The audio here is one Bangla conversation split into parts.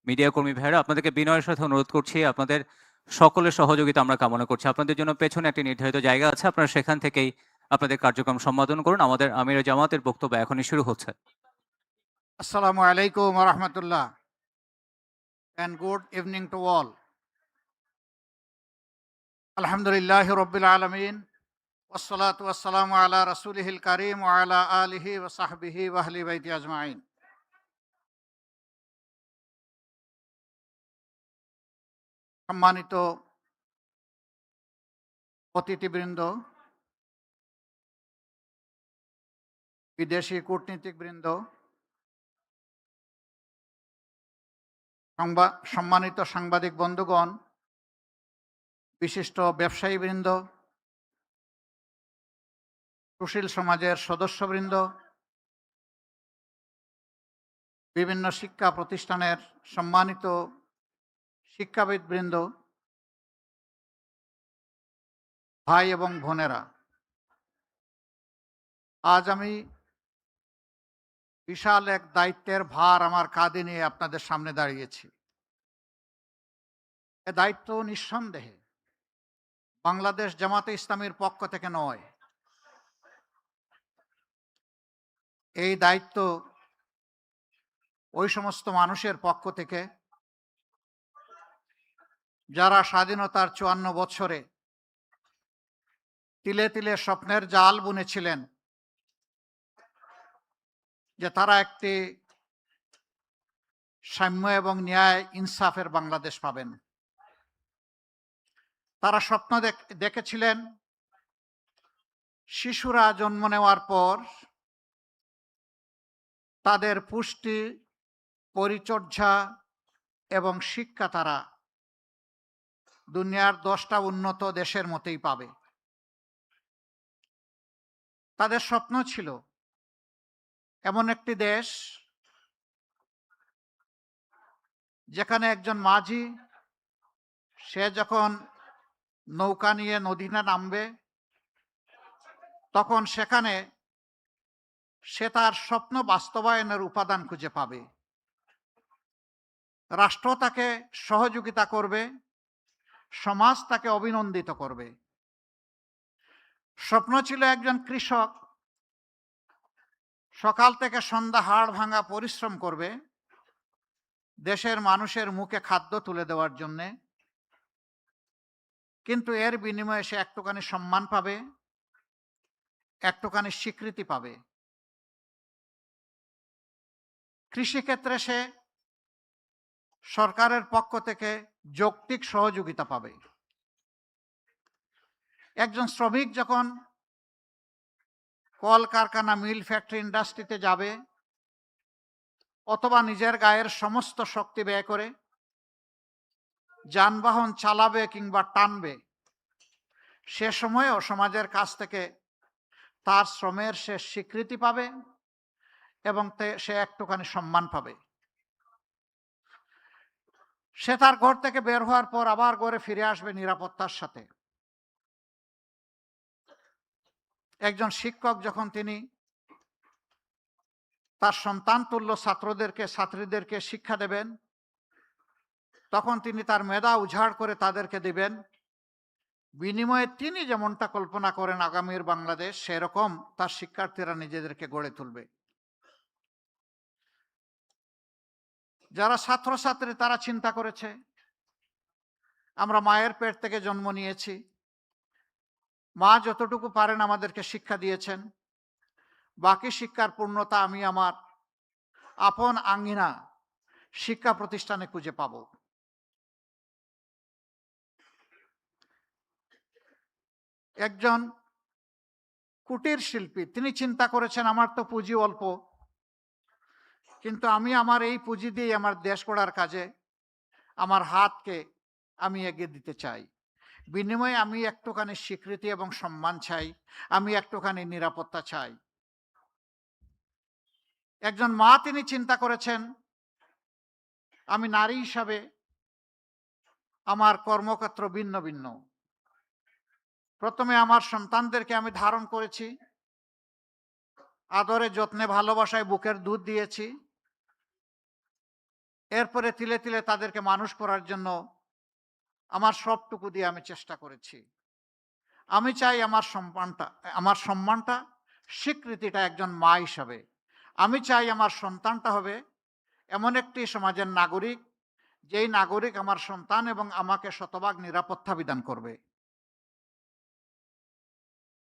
মিডিয়া কর্মী ভাইয়েরা, আপনাদেরকে বিনয়ের সাথে অনুরোধ করছি, আপনাদের সকলের সহযোগিতা আমরা কামনা করছি। আপনাদের জন্য পেছনে একটি নির্ধারিত জায়গা আছে, আপনারা সেখান থেকেই আপনাদের কার্যক্রম সম্পাদন করুন। আমাদের আমিরে জামাতের বক্তব্য এখনই শুরু হচ্ছে। Assalamu alaikum wa rahmatullah and good evening to all. Alhamdulillahi Rabbil Alameen. Wassalatu wassalamu ala Rasulihil Kareem wa ala alihi wa sahbihi wa ahli baiti ajma'in. সম্মানিত অতিথিবৃন্দ, বিদেশি কূটনীতিকবৃন্দ, সম্মানিত সাংবাদিক বন্ধুগণ, বিশিষ্ট ব্যবসায়ীবৃন্দ, সুশীল সমাজের সদস্যবৃন্দ, বিভিন্ন শিক্ষা প্রতিষ্ঠানের সম্মানিত শিক্ষাবিদবৃন্দ, ভাই এবং বোনেরা, আজ আমি বিশাল এক দায়িত্বের ভার আমার কাঁধে নিয়ে আপনাদের সামনে দাঁড়িয়েছি। এ দায়িত্ব নিঃসন্দেহে বাংলাদেশ জামাতে ইসলামীর পক্ষ থেকে নয়। এই দায়িত্ব ওই সমস্ত মানুষের পক্ষ থেকে যারা স্বাধীনতার ৫৪ বছরে তিলে তিলে স্বপ্নের জাল বুনেছিলেন যে তারা একটি সাম্য এবং ন্যায় ইনসাফের বাংলাদেশ পাবেন। তারা স্বপ্ন দেখেছিলেন শিশুরা জন্ম নেওয়ার পর তাদের পুষ্টি, পরিচর্যা এবং শিক্ষা তারা দুনিয়ার 10টা উন্নত দেশের মতোই পাবে। তাদের স্বপ্ন ছিল এমন একটি দেশ যেখানে একজন মাঝি, সে যখন নৌকা নিয়ে নদীতে নামবে তখন সেখানে সে তার স্বপ্ন বাস্তবায়নের উপাদান খুঁজে পাবে। রাষ্ট্র তাকে সহযোগিতা করবে, সমাজ তাকে অভিনন্দিত করবে। স্বপ্ন ছিল একজন কৃষক সকাল থেকে সন্ধ্যা হাড় ভাঙা পরিশ্রম করবে দেশের মানুষের মুখে খাদ্য তুলে দেওয়ার জন্যে, কিন্তু এর বিনিময়ে সে একটুখানি সম্মান পাবে, একটুখানি স্বীকৃতি পাবে। কৃষিক্ষেত্রে সে সরকারের পক্ষ থেকে যৌক্তিক সহযোগিতা পাবে। একজন শ্রমিক যখন কলকারখানা, মিল, ফ্যাক্টরি, ইন্ডাস্ট্রিতে যাবে অথবা নিজের গায়ের সমস্ত শক্তি ব্যয় করে যানবাহন চালাবে কিংবা টানবে, সে সময়েও সমাজের কাছ থেকে তার শ্রমের সে স্বীকৃতি পাবে এবং সে একটুখানি সম্মান পাবে। সে তার ঘর থেকে বের হওয়ার পর আবার ঘরে ফিরে আসবে নিরাপত্তার সাথে। একজন শিক্ষক যখন তিনি তার সন্তান তুল্য ছাত্রীদেরকে শিক্ষা দেবেন, তখন তিনি তার মেধা উজাড় করে তাদেরকে দিবেন। বিনিময়ে তিনি যেমনটা কল্পনা করেন আগামীর বাংলাদেশ, সেরকম তার শিক্ষার্থীরা নিজেদেরকে গড়ে তুলবে। যারা ছাত্রছাত্রী তারা চিন্তা করেছে, আমরা মায়ের পেট থেকে জন্ম নিয়েছি, মা যতটুকু পারেন আমাদেরকে শিক্ষা দিয়েছেন, বাকি শিক্ষার পূর্ণতা আমি আমার আপন আঙ্গিনা শিক্ষা প্রতিষ্ঠানে খুঁজে পাব। একজন কুটির শিল্পী তিনি চিন্তা করেছেন, আমার তো পুঁজি অল্প, কিন্তু আমি আমার এই পুঁজি দিয়ে আমার দেশ গড়ার কাজে আমার হাতকে আমি এগিয়ে দিতে চাই। বিনিময়ে আমি একটুখানি স্বীকৃতি এবং সম্মান চাই, আমি একটুখানি নিরাপত্তা চাই। একজন মা তিনি চিন্তা করেছেন, আমি নারী হিসাবে আমার কর্মক্ষেত্র ভিন্ন ভিন্ন। প্রথমে আমার সন্তানদেরকে আমি ধারণ করেছি, আদরে যত্নে ভালোবাসায় বুকের দুধ দিয়েছি, এরপরে তিলে তিলে তাদেরকে মানুষ করার জন্য আমার সবটুকু দিয়ে আমি চেষ্টা করেছি। আমি চাই আমার সম্মানটা, স্বীকৃতিটা একজন মা হিসাবে। আমি চাই আমার সন্তানটা হবে এমন একটি সমাজের নাগরিক, যেই নাগরিক আমার সন্তান এবং আমাকে শতভাগ নিরাপত্তা বিধান করবে।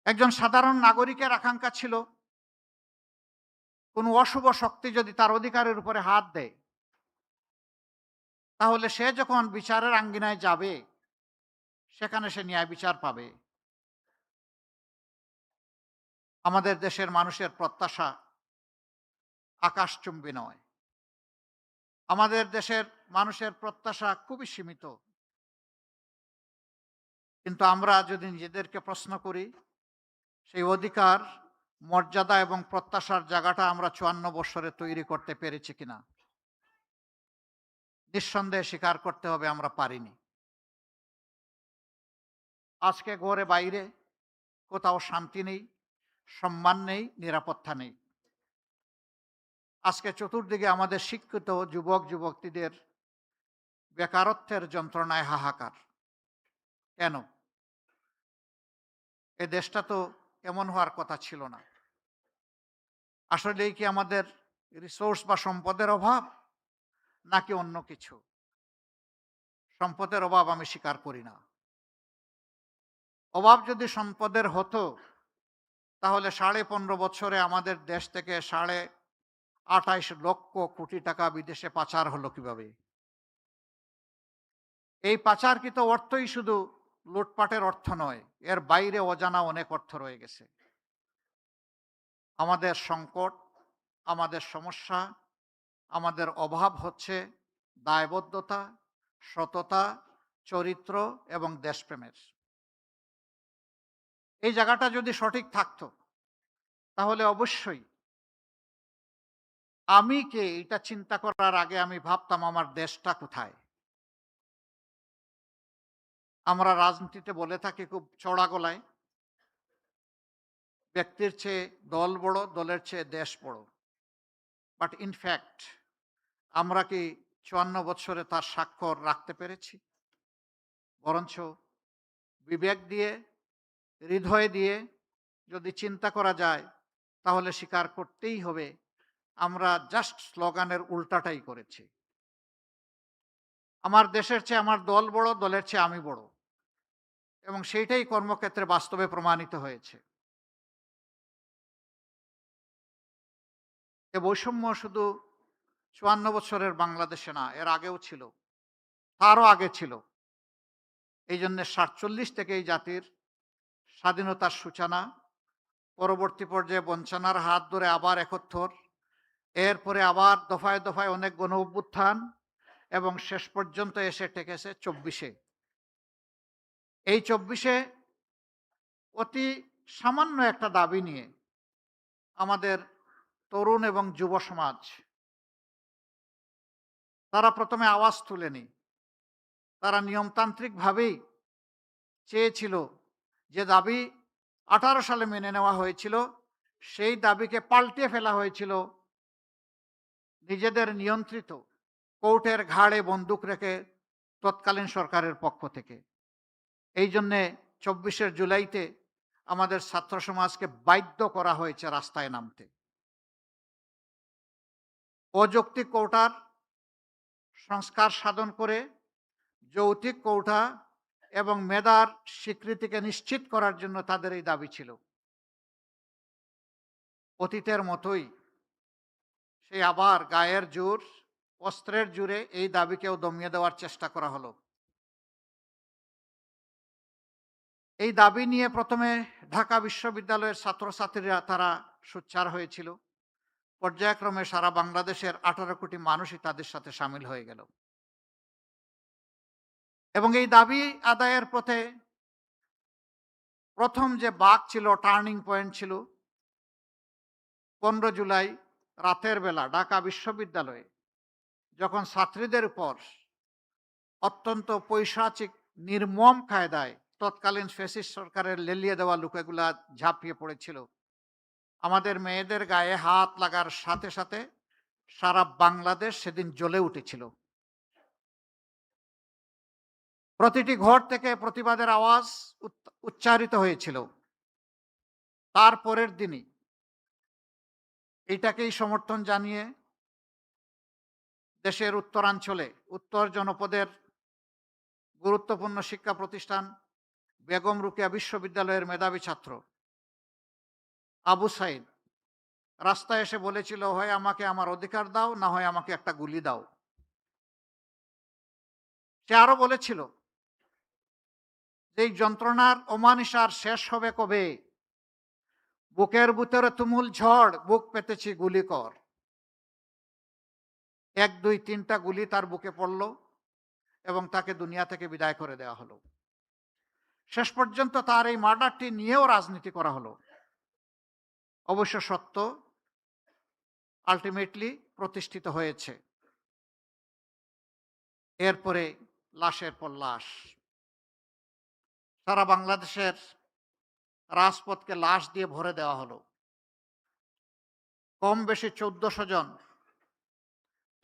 একজন সাধারণ নাগরিকের আকাঙ্ক্ষা ছিল, কোনো অশুভ শক্তি যদি তার অধিকারের উপরে হাত দেয়, তাহলে সে যখন বিচারের আঙ্গিনায় যাবে, সেখানে সে ন্যায় বিচার পাবে। আমাদের দেশের মানুষের প্রত্যাশা আকাশচুম্বী নয়। আমাদের দেশের মানুষের প্রত্যাশা খুবই সীমিত। কিন্তু আমরা যদি নিজেদেরকে প্রশ্ন করি, সেই অধিকার, মর্যাদা এবং প্রত্যাশার জায়গাটা আমরা ৫৪ বৎসরে তৈরি করতে পেরেছি কিনা? নিঃসন্দেহে স্বীকার করতে হবে আমরা পারিনি। আজকে ঘরে বাইরে কোথাও শান্তি নেই, সম্মান নেই, নিরাপত্তা নেই। আজকে চতুর্দিকে আমাদের শিক্ষিত যুবক যুবতীদের বেকারত্বের যন্ত্রণায় হাহাকার। কেন? এ দেশটা তো এমন হওয়ার কথা ছিল না। আসলেই কি আমাদের রিসোর্স বা সম্পদের অভাব, নাকি অন্য কিছু? সম্পদের অভাব আমি স্বীকার করি না। অভাব যদি সম্পদের হতো, তাহলে ১৫.৫ বছরে আমাদের দেশ থেকে ২৮ লক্ষ কোটি টাকা বিদেশে পাচার হলো কিভাবে? এই পাচারকৃত অর্থই শুধু লুটপাটের অর্থ নয়, এর বাইরে অজানা অনেক অর্থ রয়ে গেছে। আমাদের সংকট, আমাদের সমস্যা, আমাদের অভাব হচ্ছে দায়বদ্ধতা, সততা, চরিত্র এবং দেশপ্রেমের। এই জায়গাটা যদি সঠিক থাকতো, তাহলে অবশ্যই আমি কে এটা চিন্তা করার আগে আমি ভাবতাম আমার দেশটা কোথায়। আমরা রাজনীতিতে বলে থাকি খুব চড়া গলায়, ব্যক্তির চেয়ে দল বড়, দলের চেয়ে দেশ বড়। বাট ইনফ্যাক্ট আমরা কি ৫৪ বৎসরে তার স্বাক্ষর রাখতে পেরেছি? বরঞ্চ বিবেক দিয়ে, হৃদয় দিয়ে যদি চিন্তা করা যায়, তাহলে স্বীকার করতেই হবে আমরা জাস্ট স্লোগানের উল্টাটাই করেছি। আমার দেশের চেয়ে আমার দল বড়, দলের চেয়ে আমি বড়, এবং সেইটাই কর্মক্ষেত্রে বাস্তবে প্রমাণিত হয়েছে। এ বৈষম্য শুধু ৫৪ বছরের বাংলাদেশে না, এর আগেও ছিল, তারও আগে ছিল। এই জন্য ৪৭ থেকে এই জাতির স্বাধীনতার সূচনা, পরবর্তী পর্যায়ে বঞ্চনার হাত ধরে আবার ৭১, এরপরে আবার দফায় দফায় অনেক গণ অভ্যুত্থান, এবং শেষ পর্যন্ত এসে ঠেকেছে ২৪-এ। এই ২৪-এ অতি সামান্য একটা দাবি নিয়ে আমাদের তরুণ এবং যুব সমাজ, তারা প্রথমে আওয়াজ তুলেনি। তারা নিয়মতান্ত্রিকভাবেই চেয়েছিল যে দাবি ১৮ সালে মেনে নেওয়া হয়েছিল, সেই দাবিকে পাল্টে ফেলা হয়েছিল নিজেদের নিয়ন্ত্রিত কোর্টের ঘাড়ে বন্দুক রেখে তৎকালীন সরকারের পক্ষ থেকে। এই জন্যে ২৪শে জুলাইতে আমাদের ছাত্র সমাজকে বাধ্য করা হয়েছে রাস্তায় নামতে। অযৌক্তিক কোটার সংস্কার সাধন করে যৌক্তিক কোটা এবং মেধার স্বীকৃতিকে নিশ্চিত করার জন্য তাদের এই দাবি ছিল। অতীতের মতোই সেই আবার গায়ের জোর, অস্ত্রের জোরে এই দাবিকেও দমিয়ে দেওয়ার চেষ্টা করা হলো। এই দাবি নিয়ে প্রথমে ঢাকা বিশ্ববিদ্যালয়ের ছাত্রছাত্রীরা তারা সোচ্চার হয়েছিল। পর্যায়ক্রমে সারা বাংলাদেশের ১৮ কোটি মানুষই তাদের সাথে সামিল হয়ে গেল, এবং এই দাবি আদায়ের পথে প্রথম যে বাঁক ছিল, টার্নিং পয়েন্ট ছিল ১৫ জুলাই রাতের বেলা ঢাকা বিশ্ববিদ্যালয়ে, যখন ছাত্রীদের উপর অত্যন্ত পৈশাচিক নির্মম কায়দায় তৎকালীন ফ্যাসিস্ট সরকারের লেলিয়ে দেওয়া লোকেগুলা ঝাঁপিয়ে পড়েছিল। আমাদের মেয়েদের গায়ে হাত লাগার সাথে সাথে সারা বাংলাদেশ সেদিন জ্বলে উঠেছিল। প্রতিটি ঘর থেকে প্রতিবাদের আওয়াজ উচ্চারিত হয়েছিল। তার পরের দিনই এইটাকেই সমর্থন জানিয়ে দেশের উত্তরাঞ্চলে উত্তর জনপদের গুরুত্বপূর্ণ শিক্ষা প্রতিষ্ঠান বেগম রোকেয়া বিশ্ববিদ্যালয়ের মেধাবী ছাত্র আবু সাইদ রাস্তায় এসে বলেছিল, হয় আমাকে আমার অধিকার দাও, না হয় আমাকে একটা গুলি দাও। সে আরো বলেছিল যে এই যন্ত্রণার অমানিসার শেষ হবে কবে? বুকের ভিতরে তুমুল ঝড়, বুক পেতেছি গুলি কর। 1, 2, 3টা গুলি তার বুকে পড়ল এবং তাকে দুনিয়া থেকে বিদায় করে দেওয়া হলো। শেষ পর্যন্ত তার এই মার্ডারটি নিয়েও রাজনীতি করা হলো। অবশ্য সত্য আলটিমেটলি প্রতিষ্ঠিত হয়েছে। এরপরে লাশের পর লাশ, সারা বাংলাদেশের রাজপথকে লাশ দিয়ে ভরে দেওয়া হলো। কম বেশি 1400 জন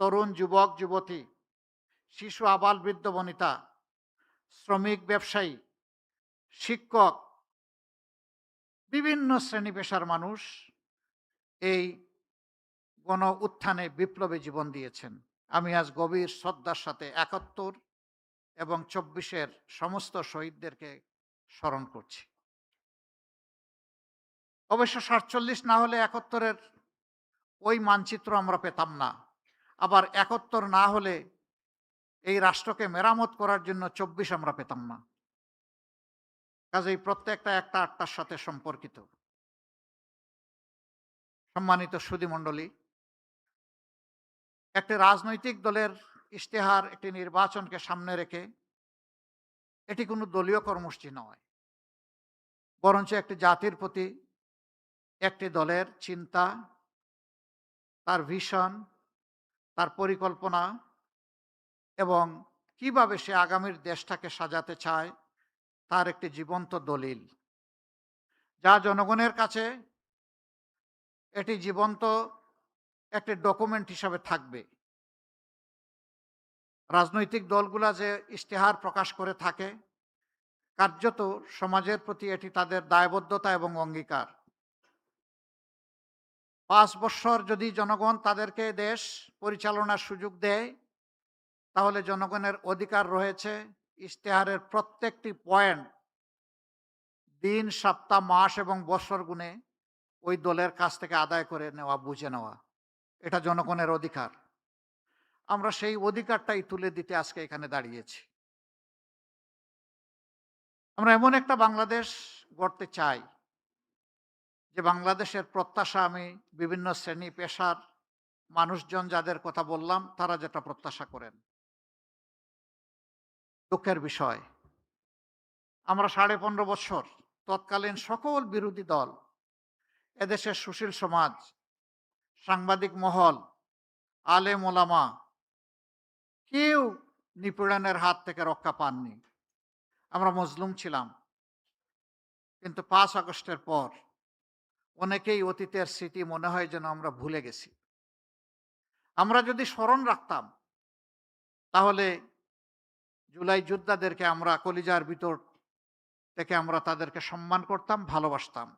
তরুণ, যুবক, যুবতী, শিশু, আবাল, বৃদ্ধ, বনিতা, শ্রমিক, ব্যবসায়ী, শিক্ষক, বিভিন্ন শ্রেণী পেশার মানুষ এই গণ উত্থানে বিপ্লবে জীবন দিয়েছেন। আমি আজ গভীর শ্রদ্ধার সাথে 71 এবং 24-এর সমস্ত শহীদদেরকে স্মরণ করছি। অবশ্য 47 না হলে 71-এর ওই মানচিত্র আমরা পেতাম না। আবার 71 না হলে এই রাষ্ট্রকে মেরামত করার জন্য 24 আমরা পেতাম না। কাজেই প্রত্যেকটা একটা আটটার সাথে সম্পর্কিত। সম্মানিত সুধীমণ্ডলী, একটি রাজনৈতিক দলের ইশতেহার একটি নির্বাচনকে সামনে রেখে এটি কোনো দলীয় কর্মসূচি নয়, বরঞ্চ একটি জাতির প্রতি একটি দলের চিন্তা, তার ভিশন, তার পরিকল্পনা এবং কিভাবে সে আগামীর দেশটাকে সাজাতে চায় তার একটি জীবন্ত দলিল, যা জনগণের কাছে এটি জীবন্ত একটি ডকুমেন্ট হিসাবে থাকবে। রাজনৈতিক দলগুলা যে ইশতেহার প্রকাশ করে থাকে, কার্যত সমাজের প্রতি এটি তাদের দায়বদ্ধতা এবং অঙ্গীকার। 5 বছর যদি জনগণ তাদেরকে দেশ পরিচালনার সুযোগ দেয়, তাহলে জনগণের অধিকার রয়েছে ইশতেহারের প্রত্যেকটি পয়েন্ট দিন, সপ্তাহ, মাস এবং বছর গুণে ওই দলের কাছ থেকে আদায় করে নেওয়া, বুঝে নেওয়া। এটা জনগণের অধিকার। আমরা সেই অধিকারটাই তুলে দিতে আজকে এখানে দাঁড়িয়েছি। আমরা এমন একটা বাংলাদেশ গড়তে চাই যে বাংলাদেশের প্রত্যাশা, আমি বিভিন্ন শ্রেণী পেশার মানুষজন যাদের কথা বললাম তারা যেটা প্রত্যাশা করেন। দুঃখের বিষয়, আমরা 15.5 বছর তৎকালীন সকল বিরোধী দল, এদেশের সুশীল সমাজ, সাংবাদিক মহল, আলেম ওলামা কেউ নিপীড়নের হাত থেকে রক্ষা পাননি। আমরা মজলুম ছিলাম। কিন্তু 5 আগস্টের পর অনেকেই অতীতের স্মৃতি মনে হয় যেন আমরা ভুলে গেছি। আমরা যদি স্মরণ রাখতাম তাহলে জুলাই যোদ্ধাদেরকে আমরা কলিজার ভিতর থেকে আমরা তাদেরকে সম্মান করতাম, ভালোবাসতাম,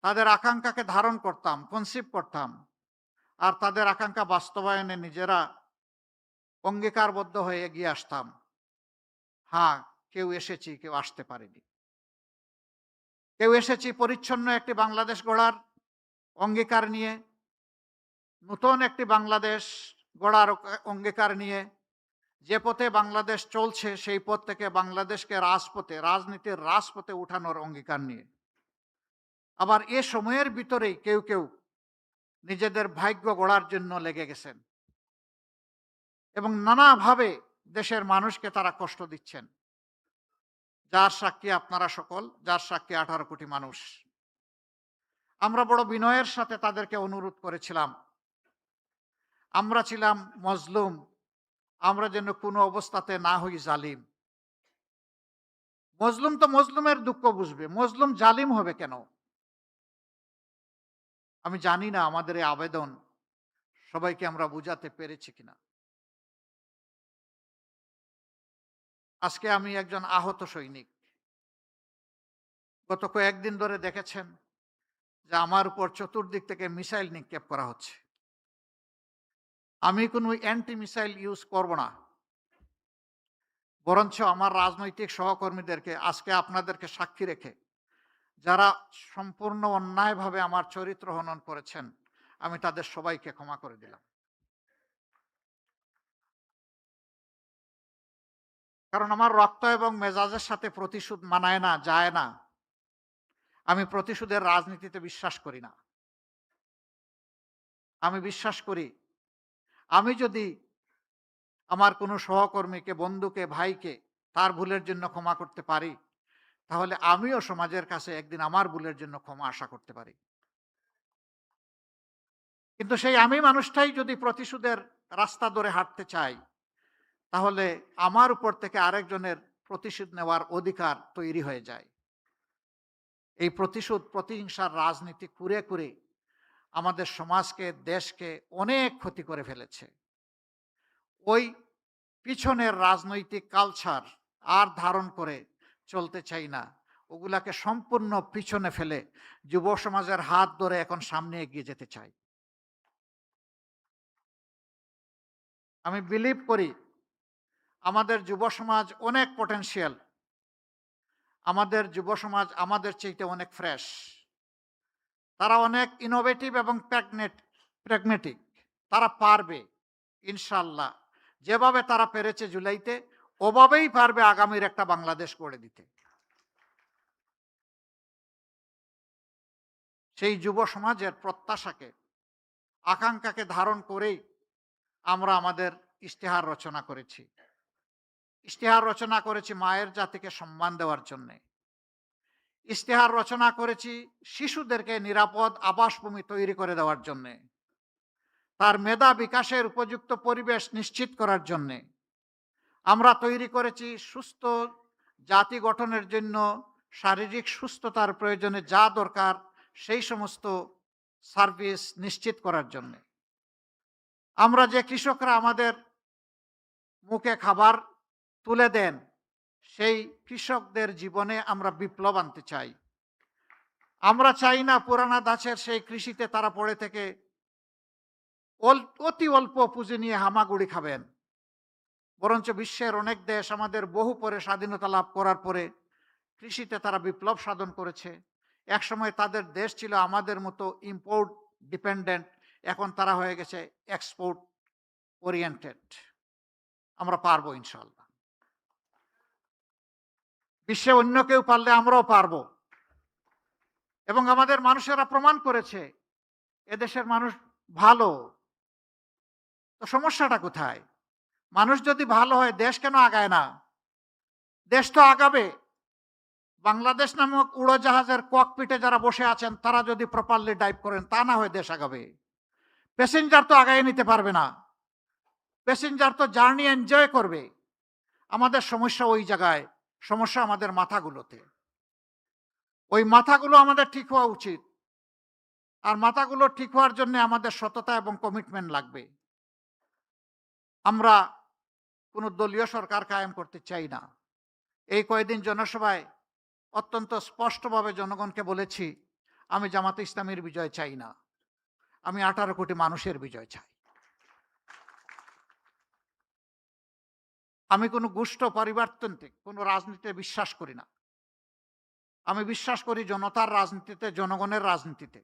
তাদের আকাঙ্ক্ষাকে ধারণ করতাম, কনসিভ করতাম, আর তাদের আকাঙ্ক্ষা বাস্তবায়নে নিজেরা অঙ্গীকারবদ্ধ হয়ে এগিয়ে আসতাম। হ্যাঁ, কেউ এসেছি, কেউ আসতে পারেনি। কেউ এসেছি পরিচ্ছন্ন একটি বাংলাদেশ গড়ার অঙ্গীকার নিয়ে, নতুন একটি বাংলাদেশ গড়ার অঙ্গীকার নিয়ে। যে পথে বাংলাদেশ চলছে সেই পথ থেকে বাংলাদেশকে রাজপথে, রাজনীতির রাজপথে উঠানোর অঙ্গীকার নিয়ে। আবার এ সময়ের ভিতরেই কেউ কেউ নিজেদের ভাগ্য গড়ার জন্য লেগে গেছেন এবং নানাভাবে দেশের মানুষকে তারা কষ্ট দিচ্ছেন, যার সাক্ষী আপনারা সকল, যার সাক্ষী 18 কোটি মানুষ। আমরা বড় বিনয়ের সাথে তাদেরকে অনুরোধ করেছিলাম, আমরা ছিলাম মজলুম, আমরা যেন কোনো অবস্থাতে না হই জালিম। মজলুম তো মজলুমের দুঃখ বুঝবে, মজলুম জালিম হবে কেন? আমি জানি না আমাদের এই আবেদন সবাইকে আমরা বুঝাতে পেরেছি কিনা। আজকে আমি একজন আহত সৈনিক। গত কয়েকদিন ধরে দেখেছেন যে আমার উপর চতুর্দিক থেকে মিসাইল নিক্ষেপ করা হচ্ছে। আমি কোনো অ্যান্টি মিসাইল ইউজ করব না। বরঞ্চ আমার রাজনৈতিক সহকর্মীদেরকে আজকে আপনাদেরকে সাক্ষী রেখে যারা সম্পূর্ণ অন্যায়ভাবে আমার চরিত্র হনন করেছেন, আমি তাদের সবাইকে ক্ষমা করে দিলাম। কারণ আমার রক্ত এবং মেজাজের সাথে প্রতিশোধ মানায় না, যায় না। আমি প্রতিশোধের রাজনীতিতে বিশ্বাস করি না। আমি বিশ্বাস করি আমি যদি আমার কোনো সহকর্মীকে, বন্ধুকে, ভাইকে তার ভুলের জন্য ক্ষমা করতে পারি, তাহলে আমিও সমাজের কাছে একদিন আমার ভুলের জন্য ক্ষমা আশা করতে পারি। কিন্তু সেই আমি মানুষটাই যদি প্রতিশোধের রাস্তা ধরে হাঁটতে চাই, তাহলে আমার উপর থেকে আরেকজনের প্রতিশোধ নেওয়ার অধিকার তৈরি হয়ে যায়। এই প্রতিশোধ, প্রতিহিংসার রাজনীতি করে করে আমাদের সমাজকে, দেশকে অনেক ক্ষতি করে ফেলেছে। ওই পিছনের রাজনৈতিক কালচার আর ধারণ করে চলতে চাই না। ওগুলাকে সম্পূর্ণ পিছনে ফেলে যুব সমাজের হাত ধরে এখন সামনে এগিয়ে যেতে চাই। আমি বিলিভ করি আমাদের যুব সমাজ অনেক পটেনশিয়াল। আমাদের যুব সমাজ আমাদের চাইতে অনেক ফ্রেশ। তারা অনেক ইনোভেটিভ এবং প্র্যাগমেটিক। তারা পারবে ইনশাআল্লাহ। যেভাবে তারা পেরেছে জুলাইতে, ওভাবেই পারবে আগামীর একটা বাংলাদেশ গড়ে দিতে। সেই যুব সমাজের প্রত্যাশাকে, আকাঙ্ক্ষাকে ধারণ করেই আমরা আমাদের ইশতেহার রচনা করেছি। ইশতেহার রচনা করেছি মায়ের জাতিকে সম্মান দেওয়ার জন্যে। ইশতেহার রচনা করেছি শিশুদেরকে নিরাপদ আবাসভূমি তৈরি করে দেওয়ার জন্যে, তার মেধা বিকাশের উপযুক্ত পরিবেশ নিশ্চিত করার জন্যে। আমরা তৈরি করেছি সুস্থ জাতি গঠনের জন্য শারীরিক সুস্থতার প্রয়োজনে যা দরকার সেই সমস্ত সার্ভিস নিশ্চিত করার জন্য। আমরা যে কৃষকরা আমাদের মুখে খাবার তুলে দেন, সেই কৃষকদের জীবনে আমরা বিপ্লব আনতে চাই। আমরা চাই না পুরানা দাসের সেই কৃষিতে তারা পড়ে থেকে অতি অল্প পুঁজি নিয়ে হামাগুড়ি খাবেন। বরঞ্চ বিশ্বের অনেক দেশ আমাদের বহু পরে স্বাধীনতা লাভ করার পরে কৃষিতে তারা বিপ্লব সাধন করেছে। একসময় তাদের দেশ ছিল আমাদের মতো ইম্পোর্ট ডিপেন্ডেন্ট, এখন তারা হয়ে গেছে এক্সপোর্ট ওরিয়েন্টেড। আমরা পারবো ইনশাআল্লাহ। বিশ্বে অন্য কেউ পারলে আমরাও পারবো। এবং আমাদের মানুষেরা প্রমাণ করেছে এদেশের মানুষ ভালো। তো সমস্যাটা কোথায়? মানুষ যদি ভালো হয় দেশ কেন আগায় না? দেশ তো আগাবে। বাংলাদেশ নামক উড়োজাহাজের ককপিটে যারা বসে আছেন তারা যদি প্রপারলি ডাইভ করেন, তা না হয় দেশ আগাবে। প্যাসেঞ্জার তো আগায় নিতে পারবে না। প্যাসেঞ্জার তো জার্নি এনজয় করবে। আমাদের সমস্যা ওই জায়গায়, সমস্যা আমাদের মাথাগুলোতে। ওই মাথাগুলো আমাদের ঠিক হওয়া উচিত। আর মাথাগুলো ঠিক হওয়ার জন্য আমাদের সততা এবং কমিটমেন্ট লাগবে। আমরা কোনো দলীয় সরকার কায়েম করতে চাই না। এই কয়েকদিন জনসভায় অত্যন্ত স্পষ্টভাবে জনগণকে বলেছি, আমি জামাতে ইসলামীর বিজয় চাই না, আমি 18 কোটি মানুষের বিজয় চাই। আমি কোনো গোষ্ঠ পরিবর্তনতে কোনো রাজনীতিতে বিশ্বাস করি না। আমি বিশ্বাস করি জনতার রাজনীতিতে, জনগণের রাজনীতিতে।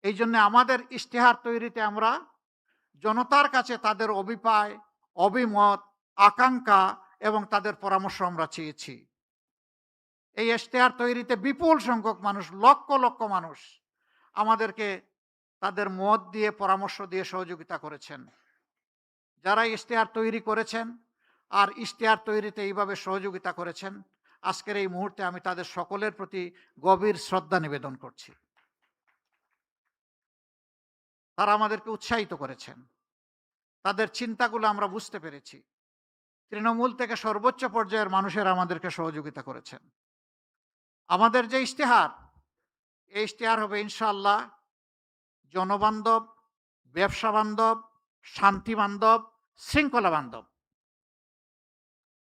এই জন্য আমাদের ইশতেহার তৈরিতে আমরা জনতার কাছে তাদের অভিপ্রায়, অভিমত, আকাঙ্ক্ষা এবং তাদের পরামর্শ আমরা চেয়েছি। এই ইশতেহার তৈরিতে বিপুল সংখ্যক মানুষ, লক্ষ লক্ষ মানুষ আমাদেরকে তাদের মত দিয়ে, পরামর্শ দিয়ে সহযোগিতা করেছেন। যারা ইশতেহার তৈরি করেছেন আর ইশতেহার তৈরিতে এইভাবে সহযোগিতা করেছেন, আজকের এই মুহূর্তে আমি তাদের সকলের প্রতি গভীর শ্রদ্ধা নিবেদন করছি। তারা আমাদেরকে উৎসাহিত করেছেন। তাদের চিন্তাগুলো আমরা বুঝতে পেরেছি। তৃণমূল থেকে সর্বোচ্চ পর্যায়ের মানুষেরা আমাদেরকে সহযোগিতা করেছেন। আমাদের যে ইশতেহার, এই ইশতেহার হবে ইনশাআল্লাহ জনবান্ধব, ব্যবসা বান্ধব, শান্তি বান্ধব, শৃঙ্খলা বান্ধব।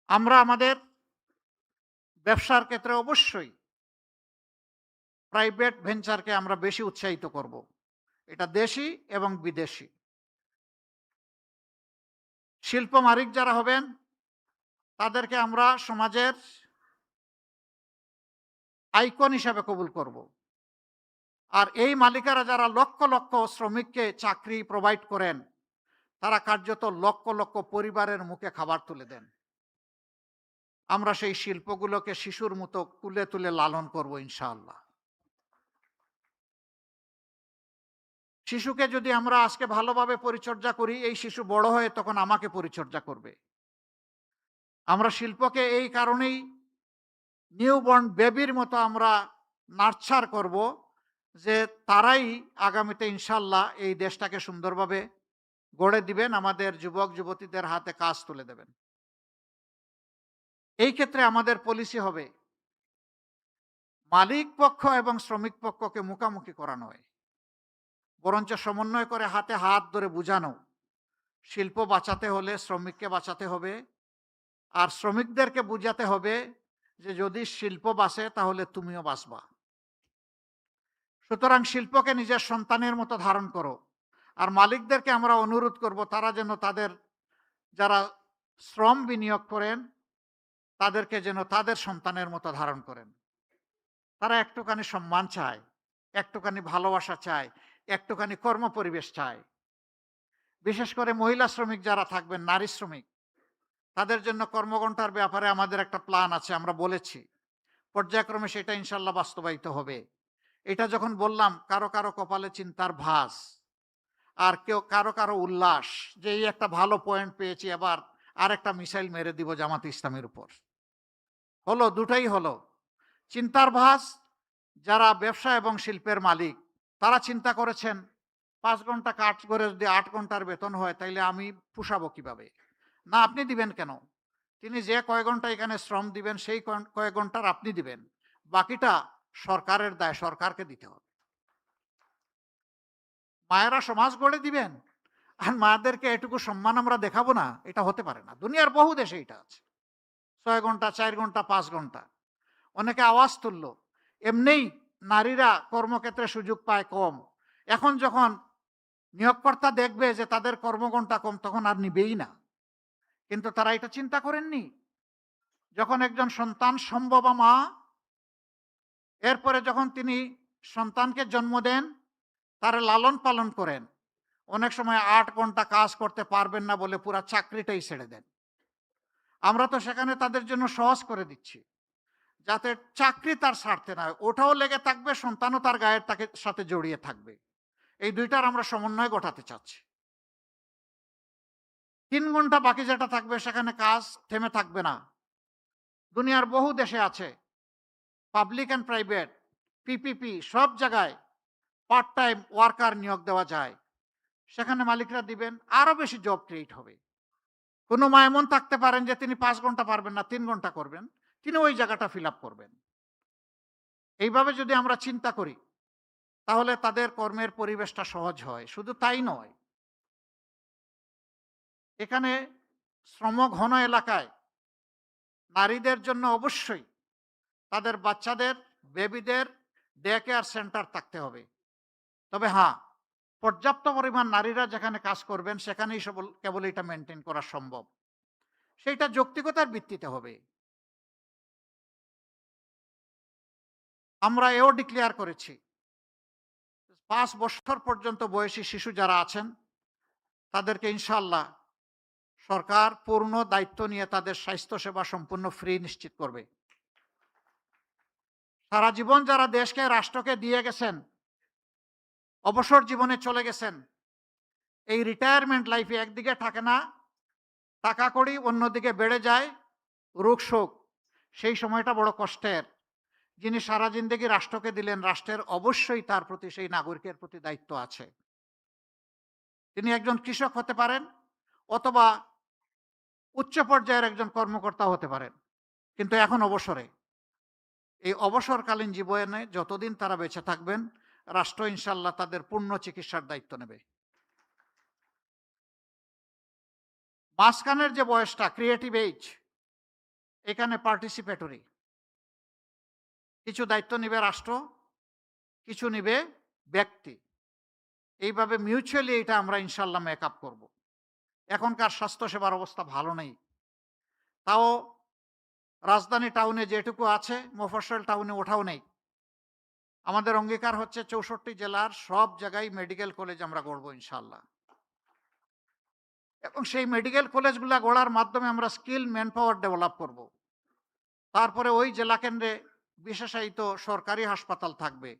আমরা আমাদের ব্যবসার ক্ষেত্রে অবশ্যই প্রাইভেট ভেঞ্চারকে আমরা বেশি উৎসাহিত করব। এটা দেশি এবং বিদেশি। শিল্প মালিক যারা হবেন তাদেরকে আমরা সমাজের আইকন হিসাবে কবুল করব। আর এই মালিকেরা যারা লক্ষ লক্ষ শ্রমিককে চাকরি প্রোভাইড করেন, তারা কার্যত লক্ষ লক্ষ পরিবারের মুখে খাবার তুলে দেন। আমরা সেই শিল্পগুলোকে শিশুর মতো কুলে তুলে লালন করব ইনশাআল্লাহ। শিশুকে যদি আমরা আজকে ভালোভাবে পরিচর্যা করি, এই শিশু বড় হয়ে তখন আমাকে পরিচর্যা করবে। আমরা শিল্পকে এই কারণেই নিউবর্ন বেবির মতো আমরা নার্চার করব, যে তারাই আগামীতে ইনশাল্লাহ এই দেশটাকে সুন্দরভাবে গড়ে দিবেন, আমাদের যুবক যুবতীদের হাতে কাজ তুলে দেবেন। এই ক্ষেত্রে আমাদের পলিসি হবে মালিক পক্ষ এবং শ্রমিক পক্ষকে মুখামুখি করা নয়, বরঞ্চ সমন্বয় করে হাতে হাত ধরে বুঝানো। শিল্প বাঁচাতে হলে শ্রমিককে বাঁচাতে হবে, আর শ্রমিকদেরকে বুঝাতে হবে যে যদি শিল্প বাঁচে তাহলে তুমিও বাঁচবা। সুতরাং শিল্পকে নিজের সন্তানের মতো ধারণ করো। আর মালিকদেরকে আমরা অনুরোধ করব তারা যেন তাদের যারা শ্রম বিনিয়োগ করেন তাদেরকে যেন তাদের সন্তানের মতো ধারণ করেন। তারা একটুখানি সম্মান চায়, একটুখানি ভালোবাসা চায়, একটুখানি কর্মপরিবেশ চায়। বিশেষ করে মহিলা শ্রমিক যারা থাকবেন, নারী শ্রমিক, তাদের জন্য কর্মঘণ্টার ব্যাপারে আমাদের একটা প্ল্যান আছে, আমরা বলেছি। পর্যায়ক্রমে সেটা ইনশাল্লাহ বাস্তবায়িত হবে। এটা যখন বললাম, কারো কারো কপালে চিন্তার ভাঁজ, আর কেউ কারো কারো উল্লাস, যে এই একটা ভালো পয়েন্ট পেয়েছি, এবার আর একটা মিসাইল মেরে দিব জামাত ইসলামের উপর। হলো, দুটাই হলো। চিন্তার ভাঁজ, যারা ব্যবসা এবং শিল্পের মালিক তারা চিন্তা করেছেন 5 ঘন্টা কাজ করে যদি 8 ঘন্টার বেতন হয় তাইলে আমি পুষাবো কিভাবে? না, আপনি দিবেন কেন? তিনি যে কয় ঘন্টা এখানে শ্রম দিবেন সেই কয়েক ঘন্টার আপনি দিবেন, বাকিটা সরকারের দায়, সরকারকে দিতে হবে। মায়েরা সমাজ গড়ে দিবেন আর মায়েদেরকে এটুকু সম্মান আমরা দেখাবো না, এটা হতে পারে না। দুনিয়ার বহু দেশে এটা আছে। 6 ঘন্টা, 4 ঘন্টা, 5 ঘন্টা। অনেকে আওয়াজ তুললো, এমনিই নারীরা কর্মক্ষেত্রে সুযোগ পায় কম, এখন যখন নিয়োগকর্তা দেখবে যে তাদের কর্মঘণ্টা কম তখন আর নিবেই না। কিন্তু তারা এটা চিন্তা করেননি, যখন একজন সন্তান সম্ভবা মা, এরপরে যখন তিনি সন্তানকে জন্ম দেন, তার লালন পালন করেন, অনেক সময় 8 ঘন্টা কাজ করতে পারবেন না বলে পুরো চাকরিটাই ছেড়ে দেন। আমরা তো সেখানে তাদের জন্য সহজ করে দিচ্ছি, যাতে চাকরি তার ছাড়তে না হয়, ওটাও লেগে থাকবে, সন্তানও তার গায়ের তাকে সাথে জড়িয়ে থাকবে। এই দুইটার আমরা সমন্বয় ঘটাতে চাচ্ছি। 3 ঘন্টা বাকি যেটা থাকবে সেখানে কাজ থেমে থাকবে না। দুনিয়ার বহু দেশে আছে, পাবলিক অ্যান্ড প্রাইভেট, পিপিপি, সব জায়গায় পার্ট টাইম ওয়ার্কার নিয়োগ দেওয়া যায়। সেখানে মালিকরা দিবেন, আরো বেশি জব ক্রিয়েট হবে। কোনো মা এমন থাকতে পারেন যে তিনি 5 ঘন্টা পারবেন না, 3 ঘন্টা করবেন, তিনি ওই জায়গাটা ফিল আপ করবেন। এইভাবে যদি আমরা চিন্তা করি তাহলে তাদের কর্মের পরিবেশটা সহজ হয়। শুধু তাই নয়, এখানে শ্রমঘন এলাকায় নারীদের জন্য অবশ্যই তাদের বাচ্চাদের, বেবিদের ডে কেয়ার সেন্টার থাকতে হবে। তবে হ্যাঁ, পর্যাপ্ত পরিমাণ নারীরা যেখানে কাজ করবেন সেখানেই কেবল এটা মেনটেন করা সম্ভব। সেইটা যৌক্তিকতার ভিত্তিতে হবে। আমরা এও ডিক্লেয়ার করেছি 5 বছর পর্যন্ত বয়সী শিশু যারা আছেন তাদেরকে ইনশাআল্লাহ সরকার পূর্ণ দায়িত্ব নিয়ে তাদের স্বাস্থ্যসেবা সম্পূর্ণ ফ্রি নিশ্চিত করবে। সারা জীবন যারা দেশকে, রাষ্ট্রকে দিয়ে গেছেন, অবসর জীবনে চলে গেছেন, এই রিটায়ারমেন্ট লাইফে একদিকে থাকে না টাকা কড়ি, অন্যদিকে বেড়ে যায় রোগ শোক, সেই সময়টা বড় কষ্টের। যিনি সারা জিন্দেগি রাষ্ট্রকে দিলেন, রাষ্ট্রের অবশ্যই তার প্রতি, সেই নাগরিকের প্রতি দায়িত্ব আছে। তিনি একজন কৃষক হতে পারেন অথবা উচ্চ পর্যায়ের একজন কর্মকর্তা হতে পারেন, কিন্তু এখন অবসরে। এই অবসরকালীন জীবনে যতদিন তারা বেঁচে থাকবেন, রাষ্ট্র ইনশাল্লাহ তাদের পূর্ণ চিকিৎসার দায়িত্ব নেবে। মাঝখানের যে বয়সটা, ক্রিয়েটিভ এজ, এখানে পার্টিসিপেটরি, কিছু দায়িত্ব নিবে রাষ্ট্র, কিছু নিবে ব্যক্তি। এইভাবে মিউচুয়ালি এটা আমরা ইনশাল্লাহ মেকআপ করব। এখনকার স্বাস্থ্যসেবার অবস্থা ভালো নেই, তাও রাজধানী টাউনে যেটুকু আছে মফস্বল টাউনে ওঠাও নেই। আমাদের অঙ্গীকার হচ্ছে 64 জেলার সব জায়গায় মেডিকেল কলেজ আমরা গড়ব ইনশাল্লাহ, এবং সেই মেডিকেল কলেজগুলা গড়ার মাধ্যমে আমরা স্কিল ম্যান পাওয়ার ডেভেলপ করব। তারপরে ওই জেলা কেন্দ্রে বিশেষায়িত সরকারি হাসপাতাল থাকবে,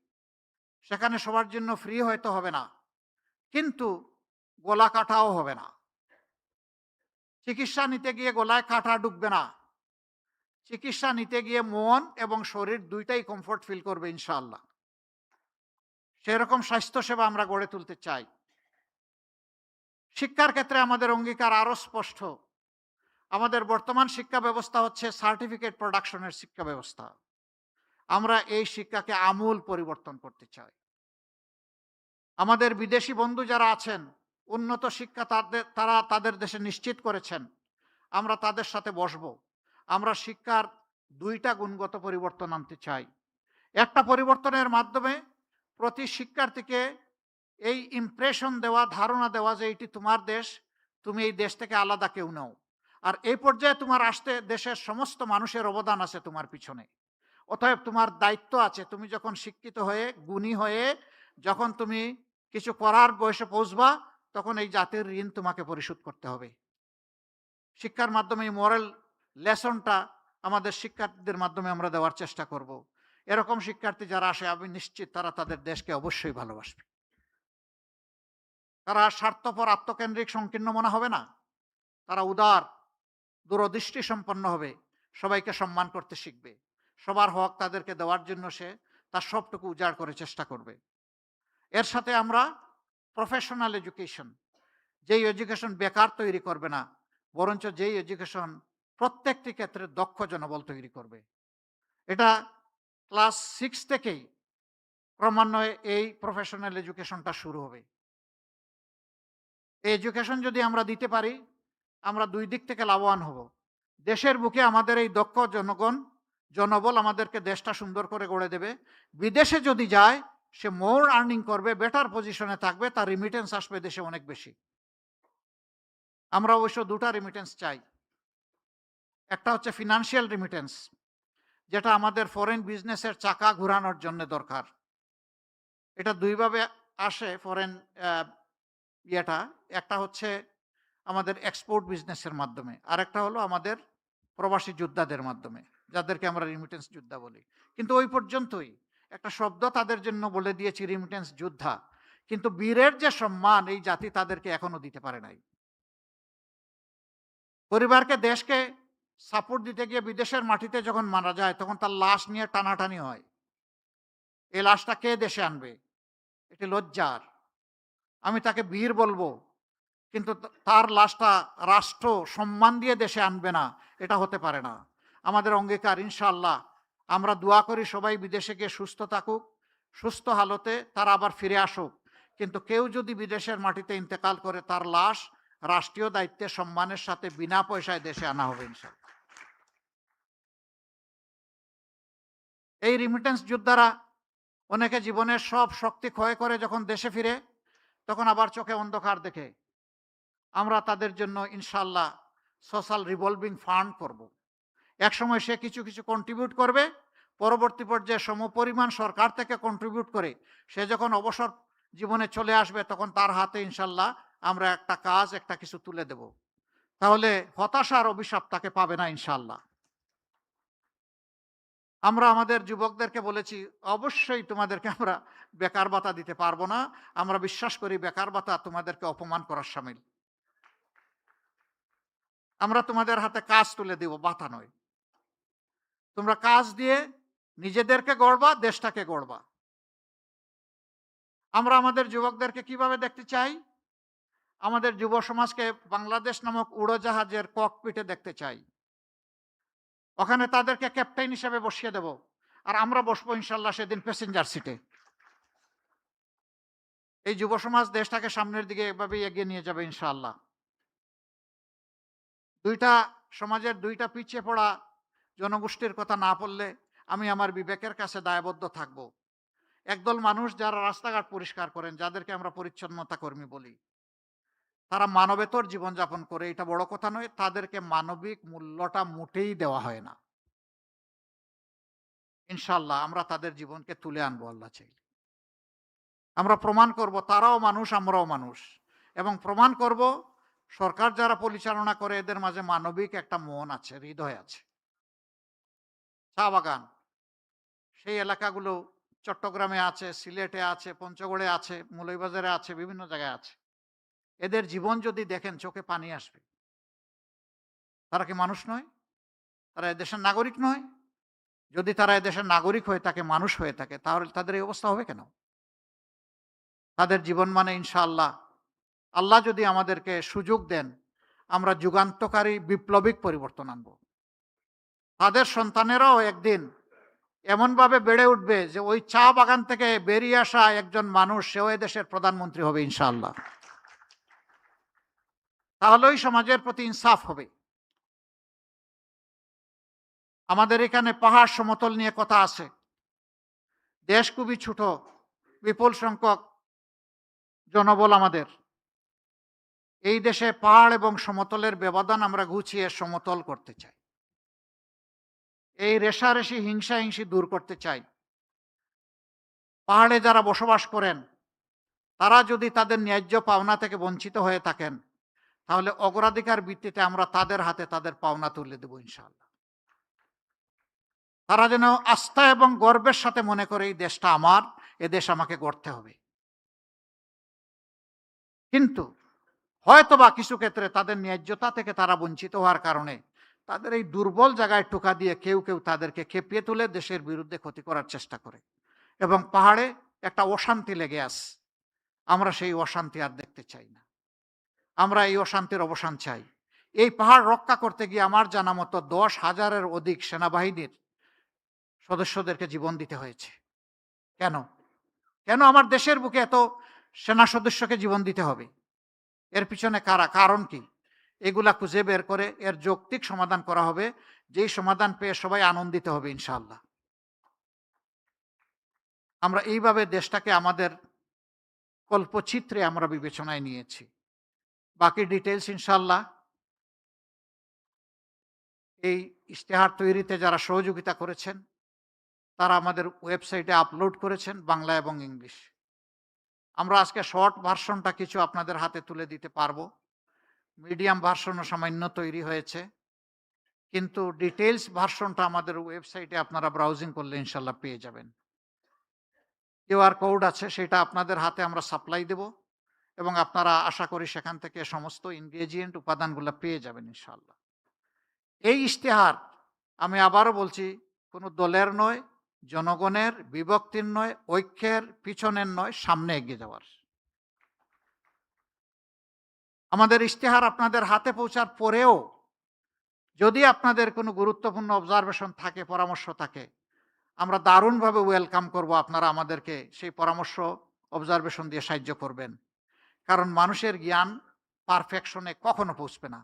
সেখানে সবার জন্য ফ্রি হয়তো হবে না, কিন্তু গলা কাটাও হবে না। চিকিৎসা নিতে গিয়ে গলায় কাটা ঢুকবে না, চিকিৎসা নিতে গিয়ে মন এবং শরীর দুইটাই কমফোর্ট ফিল করবে ইনশাআল্লাহ। সেরকম স্বাস্থ্যসেবা আমরা গড়ে তুলতে চাই। শিক্ষার ক্ষেত্রে আমাদের অঙ্গীকার আরো স্পষ্ট। আমাদের বর্তমান শিক্ষা ব্যবস্থা হচ্ছে সার্টিফিকেট প্রোডাকশনের শিক্ষা ব্যবস্থা। আমরা এই শিক্ষাকে আমূল পরিবর্তন করতে চাই। আমাদের বিদেশি বন্ধু যারা আছেন, উন্নত শিক্ষা তারা তাদের দেশে নিশ্চিত করেছেন, আমরা তাদের সাথে বসবো। আমরা শিক্ষার দুইটা গুণগত পরিবর্তন আনতে চাই। একটা পরিবর্তনের মাধ্যমে প্রতি শিক্ষার্থীকে এই ইমপ্রেশন দেওয়া, ধারণা দেওয়া যে এটি তোমার দেশ, তুমি এই দেশ থেকে আলাদা কেউ নও, আর এই পর্যায়ে তোমার আসতে দেশের সমস্ত মানুষের অবদান আছে তোমার পিছনে। অতএব তোমার দায়িত্ব আছে, তুমি যখন শিক্ষিত হয়ে গুণী হয়ে যখন তুমি কিছু করার বয়সে পৌঁছবা, তখন এই জাতির ঋণ তোমাকে পরিশোধ করতে হবে। শিক্ষার মাধ্যমে এই মোরাল লেসনটা আমাদের শিক্ষার্থীদের মাধ্যমে আমরা দেওয়ার চেষ্টা করব। এরকম শিক্ষার্থী যারা আসে, আমি নিশ্চিত তারা তাদের দেশকে অবশ্যই ভালোবাসবে। তারা স্বার্থপর, আত্মকেন্দ্রিক, সংকীর্ণ মনে হবে না। তারা উদার, দূরদৃষ্টি সম্পন্ন হবে, সবাইকে সম্মান করতে শিখবে, সবার হক তাদেরকে দেওয়ার জন্য সে তার সবটুকু উজাড় করে চেষ্টা করবে। এর সাথে আমরা প্রফেশনাল এডুকেশন, যেই এডুকেশন বেকার তৈরি করবে না, বরঞ্চ যেই এডুকেশন প্রত্যেকটি ক্ষেত্রে দক্ষ জনবল তৈরি করবে। এটা ক্লাস 6 থেকেই ক্রমান্বয়ে এই প্রফেশনাল এডুকেশনটা শুরু হবে। এই এডুকেশন যদি আমরা দিতে পারি, আমরা দুই দিক থেকে লাভবান হব। দেশের বুকে আমাদের এই দক্ষ জনবল আমাদেরকে দেশটা সুন্দর করে গড়ে দেবে। বিদেশে যদি যায়, সে মোর আর্নিং করবে, বেটার পজিশনে থাকবে, তার রিমিটেন্স আসবে দেশে অনেক বেশি। আমরা অবশ্য দুটা রিমিটেন্স চাই। একটা হচ্ছে ফিনান্সিয়াল রিমিটেন্স, যেটা আমাদের ফরেন বিজনেসের চাকা ঘোরানোর জন্য দরকার। এটা দুইভাবে আসে ফরেন ইয়েটা। একটা হচ্ছে আমাদের এক্সপোর্ট বিজনেসের মাধ্যমে, আর একটা হলো আমাদের প্রবাসী যোদ্ধাদের মাধ্যমে, যাদেরকে আমরা রিমিটেন্স যোদ্ধা বলি। কিন্তু ওই পর্যন্তই। একটা শব্দ তাদের জন্য বলে দিয়েছি, রিমিটেন্স যোদ্ধা, কিন্তু বীরের যে সম্মান এই জাতি তাদেরকে এখনো দিতে পারে নাই। পরিবারকে, দেশকে সাপোর্ট দিতে গিয়ে বিদেশের মাটিতে যখন মারা যায়, তখন তার লাশ নিয়ে টানাটানি হয়। এই লাশটা কে দেশে আনবে? এটি লজ্জার। আমি তাকে বীর বলবো, কিন্তু তার লাশটা রাষ্ট্র সম্মান দিয়ে দেশে আনবে না, এটা হতে পারে না। আমাদের অঙ্গীকার ইনশাআল্লাহ, আমরা দোয়া করি সবাই বিদেশে গিয়ে সুস্থ থাকুক, সুস্থ হালতে তারা আবার ফিরে আসুক। কিন্তু কেউ যদি বিদেশের মাটিতে ইন্তেকাল করে, তার লাশ রাষ্ট্রীয় দায়িত্বে সম্মানের সাথে বিনা পয়সায় দেশে আনা হবে ইনশাআল্লাহ। এই রিমিটেন্স যোদ্ধারা অনেকে জীবনের সব শক্তি ক্ষয় করে যখন দেশে ফিরে, তখন আবার চোখে অন্ধকার দেখে। আমরা তাদের জন্য ইনশাআল্লাহ সোশ্যাল রিভলভিং ফান্ড করব। একসময় সে কিছু কিছু কন্ট্রিবিউট করবে, পরবর্তী পর্যায়ে সমপরিমাণ সরকার থেকে কন্ট্রিবিউট করে সে যখন অবসর জীবনে চলে আসবে, তখন তার হাতে ইনশাআল্লাহ আমরা একটা কাজ, একটা কিছু তুলে দেব। তাহলে হতাশার অভিশাপ তাকে পাবে না ইনশাআল্লাহ। আমরা আমাদের যুবকদেরকে বলেছি, অবশ্যই তোমাদেরকে আমরা বেকার ভাতা দিতে পারবো না। আমরা বিশ্বাস করি বেকার ভাতা তোমাদেরকে অপমান করার শামিল। আমরা তোমাদের হাতে কাজ তুলে দেব, ভাতা নয়। তোমরা কাজ দিয়ে নিজেদেরকে গড়বা, দেশটাকে গড়বা। আমরা আমাদের যুবকদেরকে কিভাবে দেখতে চাই? আমাদের যুব সমাজকে বাংলাদেশ নামক উড়োজাহাজের ককপিটে দেখতে চাই। ওখানে তাদেরকে ক্যাপ্টেন হিসেবে বসিয়ে দেব, আর আমরা বসবো ইনশাল্লাহ সেদিন প্যাসেঞ্জার সিটে। এই যুব সমাজ দেশটাকে সামনের দিকে এভাবেই এগিয়ে নিয়ে যাবে ইনশাআল্লাহ। দুইটা সমাজের দুইটা পিছিয়ে পড়া জনগোষ্ঠীর কথা না বললে আমি আমার বিবেকের কাছে দায়বদ্ধ থাকব। একদল মানুষ যারা রাস্তাঘাট পরিষ্কার করেন, যাদেরকে আমরা পরিচ্ছন্নতা কর্মী বলি, তারা মানবেতর জীবনযাপন করে, এটা বড় কথা নয়। তাদেরকে মানবিক মূল্যটা মোটেই দেওয়া হয় না। ইনশাআল্লাহ আমরা তাদের জীবনকে তুলে আনবো আল্লাহ চাইলে। আমরা প্রমাণ করব তারাও মানুষ, আমরাও মানুষ, এবং প্রমাণ করব সরকার যারা পরিচালনা করে এদের মাঝে মানবিক একটা মন আছে, হৃদয় আছে। চা বাগান, সেই এলাকাগুলো চট্টগ্রামে আছে, সিলেটে আছে, পঞ্চগড়ে আছে, মৌলভীবাজারে আছে, বিভিন্ন জায়গায় আছে। এদের জীবন যদি দেখেন চোখে পানি আসবে। তারা কি মানুষ নয়? তারা এদেশের নাগরিক নয়? যদি তারা এদেশের নাগরিক হয়ে থাকে, মানুষ হয়ে থাকে, তাহলে তাদের এই অবস্থা হবে কেন? তাদের জীবন মানে ইনশাআল্লাহ, আল্লাহ যদি আমাদেরকে সুযোগ দেন, আমরা যুগান্তকারী বিপ্লবিক পরিবর্তন আনব। তাদের সন্তানেরাও একদিন এমনভাবে বেড়ে উঠবে যে ওই চা বাগান থেকে বেরিয়ে আসা একজন মানুষ, সেও দেশের প্রধানমন্ত্রী হবে ইনশাআল্লাহ। তাহলেই সমাজের প্রতি ইনসাফ হবে। আমাদের এখানে পাহাড় সমতল নিয়ে কথা আছে। দেশ খুবই ছোট, বিপুল সংখ্যক জনবল আমাদের। এই দেশে পাহাড় এবং সমতলের ব্যবধান আমরা ঘুচিয়ে সমতল করতে চাই। এই রেষারেষি, হিংসা দূর করতে চাই। পাহাড়ে যারা বসবাস করেন, তারা যদি তাদের ন্যায্য পাওনা থেকে বঞ্চিত হয়ে থাকেন, তাহলে অগ্রাধিকার ভিত্তিতে আমরা তাদের হাতে তাদের পাওনা তুলে দেব ইনশাআল্লাহ। তারা যেন আস্থা এবং গর্বের সাথে মনে করে এই দেশটা আমার, এ দেশ আমাকে গড়তে হবে। কিন্তু হয়তোবা কিছু ক্ষেত্রে তাদের ন্যায্যতা থেকে তারা বঞ্চিত হওয়ার কারণে তাদের এই দুর্বল জায়গায় টোকা দিয়ে কেউ কেউ তাদেরকে খেপিয়ে তুলে দেশের বিরুদ্ধে ক্ষতি করার চেষ্টা করে, এবং পাহাড়ে একটা অশান্তি লেগে আছে। আমরা সেই অশান্তি আর দেখতে চাই না। আমরা এই অশান্তির অবসান চাই। এই পাহাড় রক্ষা করতে গিয়ে আমার জানা মতো 10,000-এর অধিক সেনাবাহিনীর সদস্যদেরকে জীবন দিতে হয়েছে। কেন? কেন আমার দেশের বুকে এত সেনা সদস্যকে জীবন দিতে হবে? এর পিছনে কারা, কারণ কি? এগুলা খুঁজে বের করে এর যৌক্তিক সমাধান করা হবে, যেই সমাধান পেয়ে সবাই আনন্দিত হবে ইনশাআল্লাহ। আমরা এইভাবে দেশটাকে আমাদের কল্পচিত্রে আমরা বিবেচনায় নিয়েছি। বাকি ডিটেলস ইনশাআল্লাহ এই ইশতেহার তৈরিতে যারা সহযোগিতা করেছেন, তারা আমাদের ওয়েবসাইটে আপলোড করেছেন, বাংলা এবং ইংলিশ। আমরা আজকে শর্ট ভার্সনটা কিছু আপনাদের হাতে তুলে দিতে পারবো। মিডিয়াম ভার্সনও সামান্য তৈরি হয়েছে, কিন্তু ডিটেলস ভার্সনটা আমাদের ওয়েবসাইটে আপনারা ব্রাউজিং করলে ইনশাল্লাহ পেয়ে যাবেন। কিউআর কোড আছে, সেটা আপনাদের হাতে আমরা সাপ্লাই দেব, এবং আপনারা আশা করি সেখান থেকে সমস্ত ইনগ্রেডিয়েন্ট উপাদানগুলো পেয়ে যাবেন ইনশাল্লাহ। এই ইশতেহার, আমি আবারও বলছি, কোনো দলের নয়, জনগণের, বিভক্তির নয়, ঐক্যের পিছনের নয়, সামনে এগিয়ে যাওয়ার। আমাদের ইশতেহার আপনাদের হাতে পৌঁছার পরেও যদি আপনাদের কোনো গুরুত্বপূর্ণ অবজারভেশন থাকে, পরামর্শ থাকে, আমরা দারুণভাবে ওয়েলকাম করব। আপনারা আমাদেরকে সেই পরামর্শ, অবজারভেশন দিয়ে সাহায্য করবেন। কারণ মানুষের জ্ঞান পারফেকশনে কখনো পৌঁছবে না,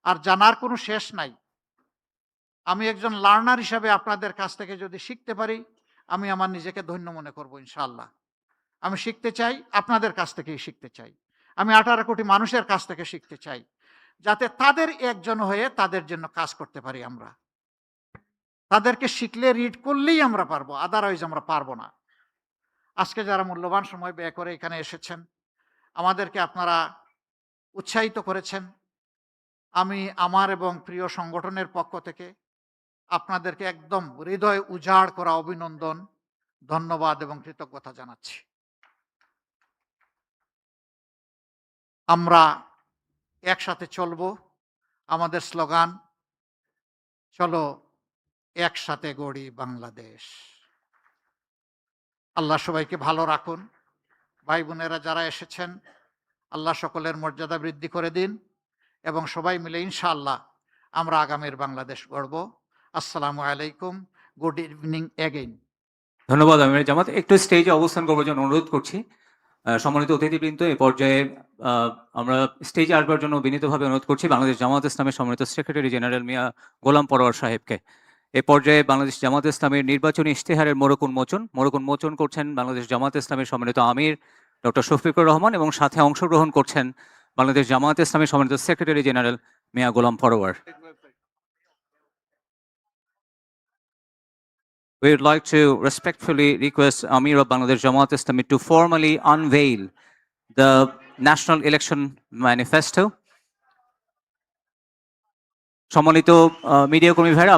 আর জানার কোনো শেষ নাই। আমি একজন লার্নার হিসাবে আপনাদের কাছ থেকে যদি শিখতে পারি, আমি আমার নিজেকে ধন্য মনে করব ইনশাআল্লাহ। আমি শিখতে চাই, আপনাদের কাছ থেকেই শিখতে চাই। আমি 18 কোটি মানুষের কাছ থেকে শিখতে চাই, যাতে তাদের একজন হয়ে তাদের জন্য কাজ করতে পারি আমরা। তাদেরকে শিখলে, রিড করলেই আমরা পারবো, আদারওয়াইজ আমরা পারবো না। আজকে যারা মূল্যবান সময় ব্যয় করে এখানে এসেছেন, আমাদেরকে আপনারা উৎসাহিত করেছেন, আমি আমার এবং প্রিয় সংগঠনের পক্ষ থেকে আপনাদেরকে একদম হৃদয় উজাড় করা অভিনন্দন, ধন্যবাদ এবং কৃতজ্ঞতা জানাচ্ছি। আমরা একসাথে চলবো। আমাদের স্লোগান, চলো একসাথে গড়ি বাংলাদেশ। আল্লাহ সবাইকে ভালো রাখুন। ভাই বোনেরা যারা এসেছেন, আল্লাহ সকলের মর্যাদা বৃদ্ধি করে দিন, এবং সবাই মিলে ইনশাআল্লাহ আমরা আগামীর বাংলাদেশ গড়ব। আসসালামু আলাইকুম, গুড ইভিনিং এগেইন। ধন্যবাদ আমির জামাত। একটু স্টেজে অবস্থান করবার জন্য অনুরোধ করছি। সম্মানিত অতিথিবৃন্দ, এ পর্যায়ে আমরা স্টেজে আসবার জন্য বিনীতভাবে অনুরোধ করছি বাংলাদেশ জামায়াত ইসলামের সম্মানিত সেক্রেটারি জেনারেল মিয়া গোলাম পরোয়ার সাহেবকে। এ পর্যায়ে বাংলাদেশ জামায়াত ইসলামের নির্বাচনী ইশতেহারের মোড়ক উন্মোচন করছেন বাংলাদেশ জামায়াত ইসলামের সম্মানিত আমির ডক্টর শফিকুর রহমান, এবং সাথে অংশগ্রহণ করছেন বাংলাদেশ জামায়াত ইসলামের সম্মানিত secretary general Mia Golam Parwar. We would like to respectfully request Amir of Bangladesh Jamaat Islami to formally unveil the National Election Manifesto. সম্মানিত মিডিয়া কর্মী ভাইরা,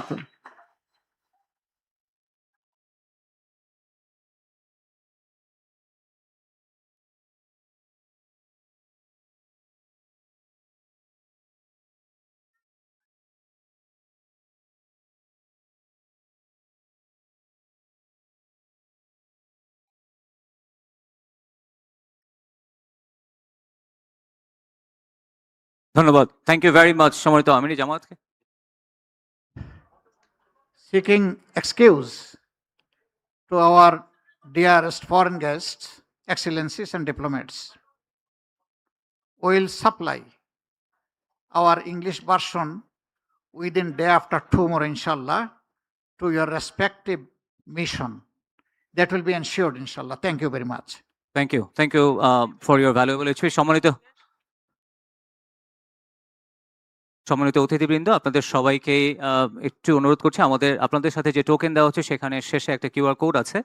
ধন্যবাদ। থ্যাংক ইউ ভেরি মাচ সম্মানিত আমির জামাতকে। Seeking excuse to our dearest foreign guests, excellencies and diplomats, we will supply our English version within day after tomorrow, inshallah, to your respective mission. That will be ensured, inshallah. Thank you very much. Thank you for your valuable speech. সম্মানিত অতিথিবৃন্দ, আপনাদের সবাইকে একটু অনুরোধ করছি, আপনাদের সাথে যে টোকেন দেওয়া হচ্ছে সেখানে শেষে একটা কিউআর কোড আছে,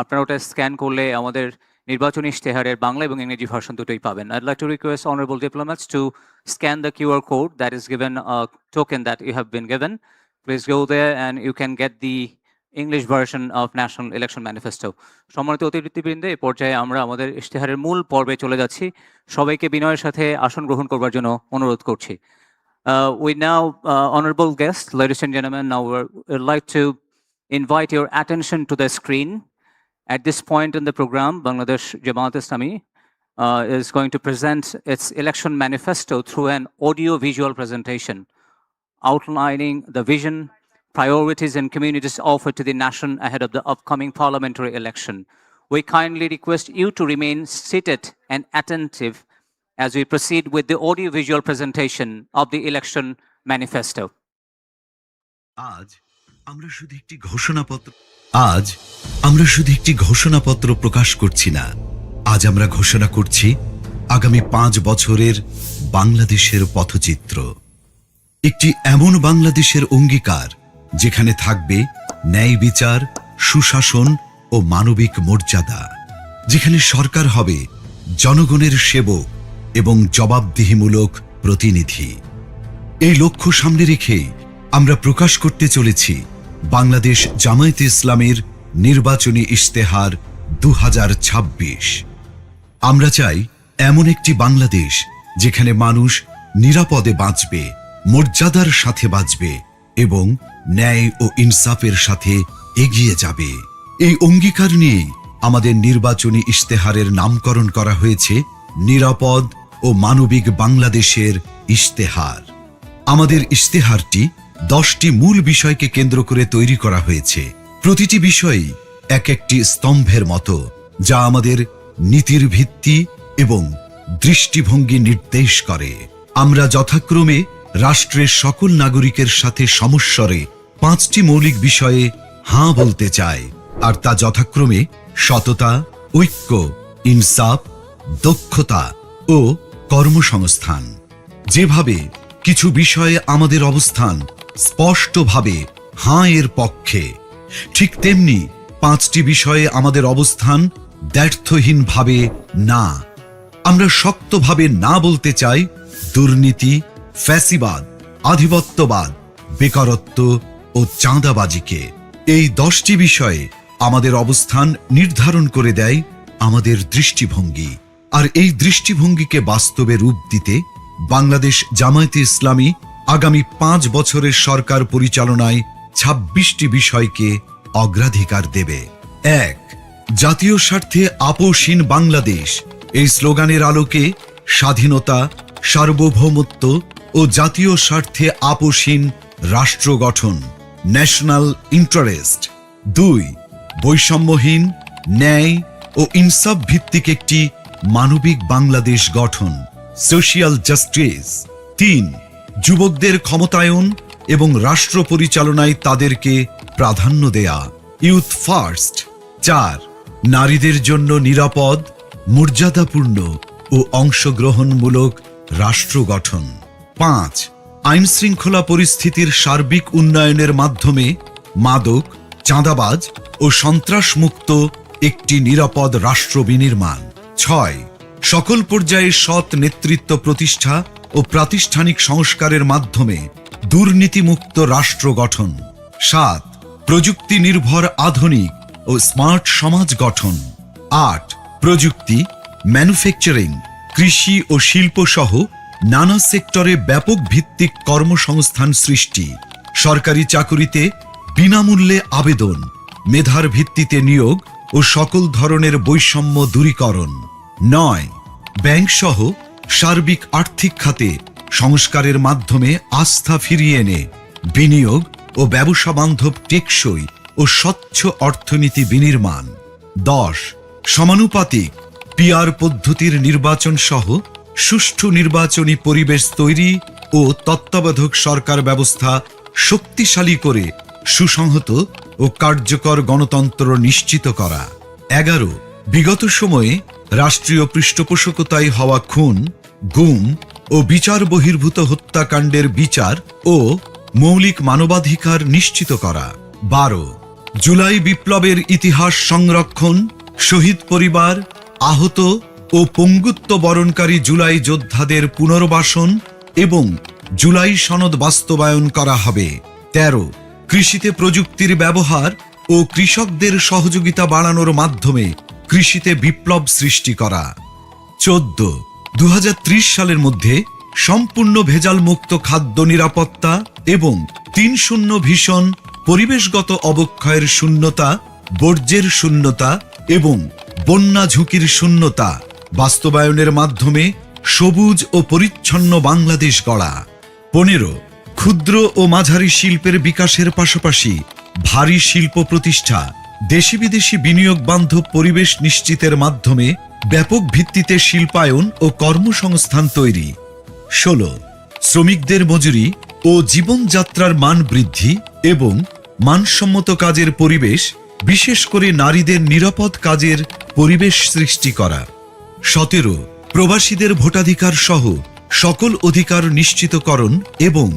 আপনারা ওটা স্ক্যান করলে আমাদের নির্বাচনী ইশতেহারের বাংলা এবং ইংরেজি ভার্সন দুটোই পাবেন। I'd like to request honorable diplomats to scan the QR code that is given, a token that you have been given. Please go there and you can get the English version of National Election Manifesto. সম্মানিত অতিথিবৃন্দ, এই পর্যায়ে আমরা আমাদের ইশতেহারের মূল পর্বে চলে যাচ্ছি। সবাইকে বিনয়ের সাথে আসন গ্রহণ করবার জন্য অনুরোধ করছি। We now, honorable guests, ladies and gentlemen, now we'd like to invite your attention to the screen. At this point in the program, Bangladesh Jamaat Islami is going to present its election manifesto through an audio-visual presentation outlining the vision, priorities and communities offered to the nation ahead of the upcoming parliamentary election. We kindly request you to remain seated and attentive as we proceed with the audio-visual presentation of the election manifesto. আজ আমরা শুধু একটি ঘোষণাপত্র প্রকাশ করছি না, আজ আমরা ঘোষণা করছি আগামী 5 বছরের বাংলাদেশের পথচিত্র। একটি এমন বাংলাদেশের অঙ্গীকার যেখানে থাকবে ন্যায় বিচার, সুশাসন ও মানবিক মর্যাদা, যেখানে সরকার হবে জনগণের সেবক এবং জবাবদিহিমূলক প্রতিনিধি। এই লক্ষ্য সামনে রেখে আমরা প্রকাশ করতে চলেছি বাংলাদেশ জামায়াতে ইসলামের নির্বাচনী ইশতেহার 2026। আমরা চাই এমন একটি বাংলাদেশ যেখানে মানুষ নিরাপদে বাঁচবে, মর্যাদার সাথে বাঁচবে এবং ন্যায় ও ইনসাফের সাথে এগিয়ে যাবে। এই অঙ্গীকার নিয়ে আমাদের নির্বাচনী ইশতেহারের নামকরণ করা হয়েছে নিরাপদ ও মানবিক বাংলাদেশের ইশতেহার। আমাদের ইশতেহারটি 10টি মূল বিষয়কে কেন্দ্র করে তৈরি করা হয়েছে। প্রতিটি বিষয়ই এক একটি স্তম্ভের মতো, যা আমাদের নীতির ভিত্তি এবং দৃষ্টিভঙ্গি নির্দেশ করে। আমরা যথাক্রমে রাষ্ট্রের সকল নাগরিকের সাথে সমস্বরে 5টি মৌলিক বিষয়ে হাঁ বলতে চাই, আর তা যথাক্রমে সততা, ঐক্য, ইনসাফ, দক্ষতা ও কর্মসংস্থান। যেভাবে কিছু বিষয়ে আমাদের অবস্থান স্পষ্টভাবে হাঁ এর পক্ষে, ঠিক তেমনি 5টি বিষয়ে আমাদের অবস্থান দ্ব্যর্থহীনভাবে না। আমরা শক্তভাবে না বলতে চাই দুর্নীতি, ফ্যাসিবাদ, আধিপত্যবাদ, বেকারত্ব ও চাঁদাবাজিকে। এই 10টি বিষয়ে আমাদের অবস্থান নির্ধারণ করে দেয় আমাদের দৃষ্টিভঙ্গি, আর এই দৃষ্টিভঙ্গিকে বাস্তবে রূপ দিতে বাংলাদেশ জামায়াতে ইসলামী আগামী 5 বছরের সরকার পরিচালনায় 26টি বিষয়কে অগ্রাধিকার দেবে। 1. জাতীয় স্বার্থে আপোষহীন বাংলাদেশ। এই স্লোগানের আলোকে স্বাধীনতা, সার্বভৌমত্ব ও জাতীয় স্বার্থে আপোষহীন রাষ্ট্র গঠন, ন্যাশনাল ইন্টারেস্ট। 2. বৈষম্যহীন, ন্যায় ও ইনসাফ ভিত্তিক একটি মানবিক বাংলাদেশ গঠন, সোশিয়াল জাস্টিস। 3, যুবকদের ক্ষমতায়ন এবং রাষ্ট্র পরিচালনায় তাদেরকে প্রাধান্য দেয়া, ইউথ ফার্স্ট। 4, নারীদের জন্য নিরাপদ, মর্যাদাপূর্ণ ও অংশগ্রহণমূলক রাষ্ট্র গঠন। 5, আইন শৃঙ্খলা পরিস্থিতির সার্বিক উন্নয়নের মাধ্যমে মাদক, চাঁদাবাজ ও সন্ত্রাসমুক্ত একটি নিরাপদ রাষ্ট্র বিনির্মাণ। 6, সকল পর্যায়ে সৎ নেতৃত্ব প্রতিষ্ঠা ও প্রাতিষ্ঠানিক সংস্কারের মাধ্যমে দুর্নীতিমুক্ত রাষ্ট্র গঠন। 7, প্রযুক্তি নির্ভর আধুনিক ও স্মার্ট সমাজ গঠন। 8, প্রযুক্তি, ম্যানুফ্যাকচারিং, কৃষি ও শিল্প সহ নানা সেক্টরে ব্যাপক ভিত্তিক কর্মসংস্থান সৃষ্টি, সরকারি চাকুরিতে বিনামূল্যে আবেদন, মেধার ভিত্তিতে নিয়োগ ও সকল ধরনের বৈষম্য দূরীকরণ। 9, ব্যাংক সহ সার্বিক আর্থিক খাতে সংস্কারের মাধ্যমে আস্থা ফিরিয়ে এনে বিনিয়োগ ও ব্যবসা বান্ধব টেকসই ও স্বচ্ছ অর্থনীতি বিনির্মাণ। 10, সমানুপাতিক পিআর পদ্ধতির নির্বাচন সহ সুষ্ঠু নির্বাচনী পরিবেশ তৈরি ও তত্ত্বাবধায়ক সরকার ব্যবস্থা শক্তিশালী করে সুসংহত ও কার্যকর গণতন্ত্র নিশ্চিত করা। 11, বিগত সময়ে রাষ্ট্রীয় পৃষ্ঠপোষকতায় হওয়া খুন, গুম ও বিচার বহির্ভূত হত্যাকাণ্ডের বিচার ও মৌলিক মানবাধিকার নিশ্চিত করা। 12, জুলাই বিপ্লবের ইতিহাস সংরক্ষণ, শহীদ পরিবার, আহত ও পঙ্গুত্ব বরণকারী জুলাই যোদ্ধাদের পুনর্বাসন এবং জুলাই সনদ বাস্তবায়ন করা হবে। 13, কৃষিতে প্রযুক্তির ব্যবহার ও কৃষকদের সহযোগিতা বাড়ানোর মাধ্যমে কৃষিতে বিপ্লব সৃষ্টি করা। 14, 2030 সালের মধ্যে সম্পূর্ণ ভেজাল মুক্ত খাদ্য নিরাপত্তা এবং 3-0 ভিশন, পরিবেশগত অবক্ষয়ের শূন্যতা, বর্জ্যের শূন্যতা এবং বন্যা ঝুঁকির শূন্যতা বাস্তবায়নের মাধ্যমে সবুজ ও পরিচ্ছন্ন বাংলাদেশ গড়া। 15, ক্ষুদ্র ও মাঝারি শিল্পের বিকাশের পাশাপাশি ভারী শিল্প প্রতিষ্ঠা, দেশি বিদেশি বিনিয়োগ বান্ধব পরিবেশ নিশ্চিতের মাধ্যমে ব্যাপক ভিত্তিতে শিল্পায়ন ও কর্মসংস্থান তৈরি। 16, শ্রমিকদের মজুরি ও জীবনযাত্রার মান বৃদ্ধি এবং মানসম্মত কাজের পরিবেশ, বিশেষ করে নারীদের নিরাপদ কাজের পরিবেশ সৃষ্টি করা। 17, প্রবাসীদের ভোটাধিকার সহ সকল অধিকার নিশ্চিতকরণ এবং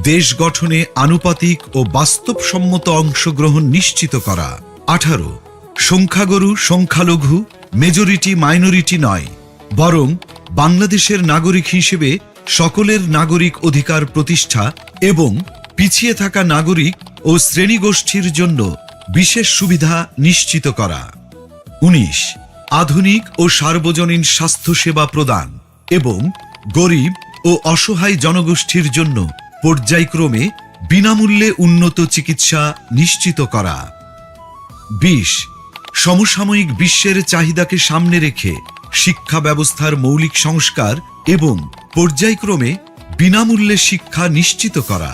দেশ গঠনে আনুপাতিক ও বাস্তবসম্মত অংশগ্রহণ নিশ্চিত করা। 18, সংখ্যাগুরু সংখ্যালঘু, মেজরিটি মাইনরিটি নয়, বরং বাংলাদেশের নাগরিক হিসেবে সকলের নাগরিক অধিকার প্রতিষ্ঠা এবং পিছিয়ে থাকা নাগরিক ও শ্রেণীগোষ্ঠীর জন্য বিশেষ সুবিধা নিশ্চিত করা। 19, আধুনিক ও সার্বজনীন স্বাস্থ্যসেবা প্রদান এবং গরিব ও অসহায় জনগোষ্ঠীর জন্য পর্যায়ক্রমে বিনামূল্যে উন্নত চিকিৎসা নিশ্চিত করা। 20, সমসাময়িক বিশ্বের চাহিদাকে সামনে রেখে শিক্ষা ব্যবস্থার মৌলিক সংস্কার এবং পর্যায়ক্রমে বিনামূল্যে শিক্ষা নিশ্চিত করা।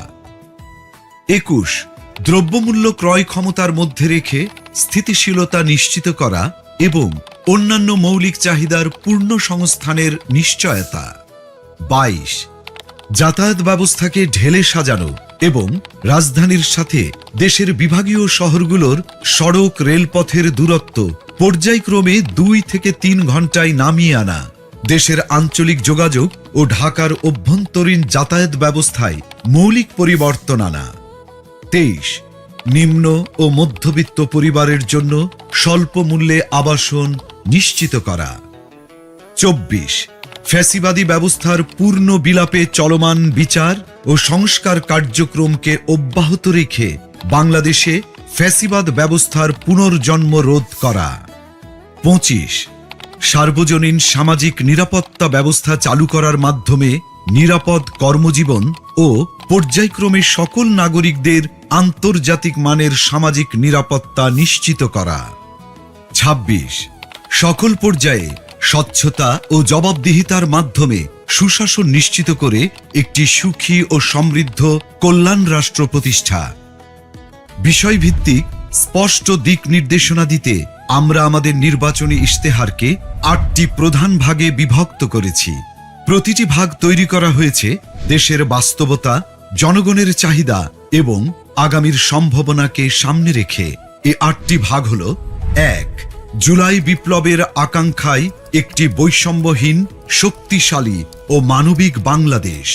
21, দ্রব্যমূল্য ক্রয় ক্ষমতার মধ্যে রেখে স্থিতিশীলতা নিশ্চিত করা এবং অন্যান্য মৌলিক চাহিদার পূর্ণ সংস্থানের নিশ্চয়তা। 22, যাতায়াত ব্যবস্থাকে ঢেলে সাজানো এবং রাজধানীর সাথে দেশের বিভাগীয় শহরগুলোর সড়ক রেলপথের দূরত্ব পর্যায়ক্রমে 2 থেকে 3 ঘন্টায় নামিয়ে আনা, দেশের আঞ্চলিক যোগাযোগ ও ঢাকার অভ্যন্তরীণ যাতায়াত ব্যবস্থায় মৌলিক পরিবর্তন আনা। 23, নিম্ন ও মধ্যবিত্ত পরিবারের জন্য স্বল্প মূল্যে আবাসন নিশ্চিত করা। 24, ফ্যাসিবাদী ব্যবস্থার পূর্ণ বিলাপে চলমান বিচার ও সংস্কার কার্যক্রমকে অব্যাহত রেখে বাংলাদেশে ফ্যাসিবাদ ব্যবস্থার পুনর্জন্ম রোধ করা। 25, সার্বজনীন সামাজিক নিরাপত্তা ব্যবস্থা চালু করার মাধ্যমে নিরাপদ কর্মজীবন ও পর্যায়ক্রমে সকল নাগরিকদের আন্তর্জাতিক মানের সামাজিক নিরাপত্তা নিশ্চিত করা। 26, সকল পর্যায়ে স্বচ্ছতা ও জবাবদিহিতার মাধ্যমে সুশাসন নিশ্চিত করে একটি সুখী ও সমৃদ্ধ কল্যাণ রাষ্ট্র প্রতিষ্ঠা। বিষয়ভিত্তিক স্পষ্ট দিক নির্দেশনা দিতে আমরা আমাদের নির্বাচনী ইশতেহারকে 8টি প্রধান ভাগে বিভক্ত করেছি। প্রতিটি ভাগ তৈরি করা হয়েছে দেশের বাস্তবতা, জনগণের চাহিদা এবং আগামীর সম্ভাবনাকে সামনে রেখে। এই 8টি ভাগ হল: 1. জুলাই বিপ্লবের আকাঙ্ক্ষায় একটি বৈষম্যহীন, শক্তিশালী ও মানবিক বাংলাদেশ।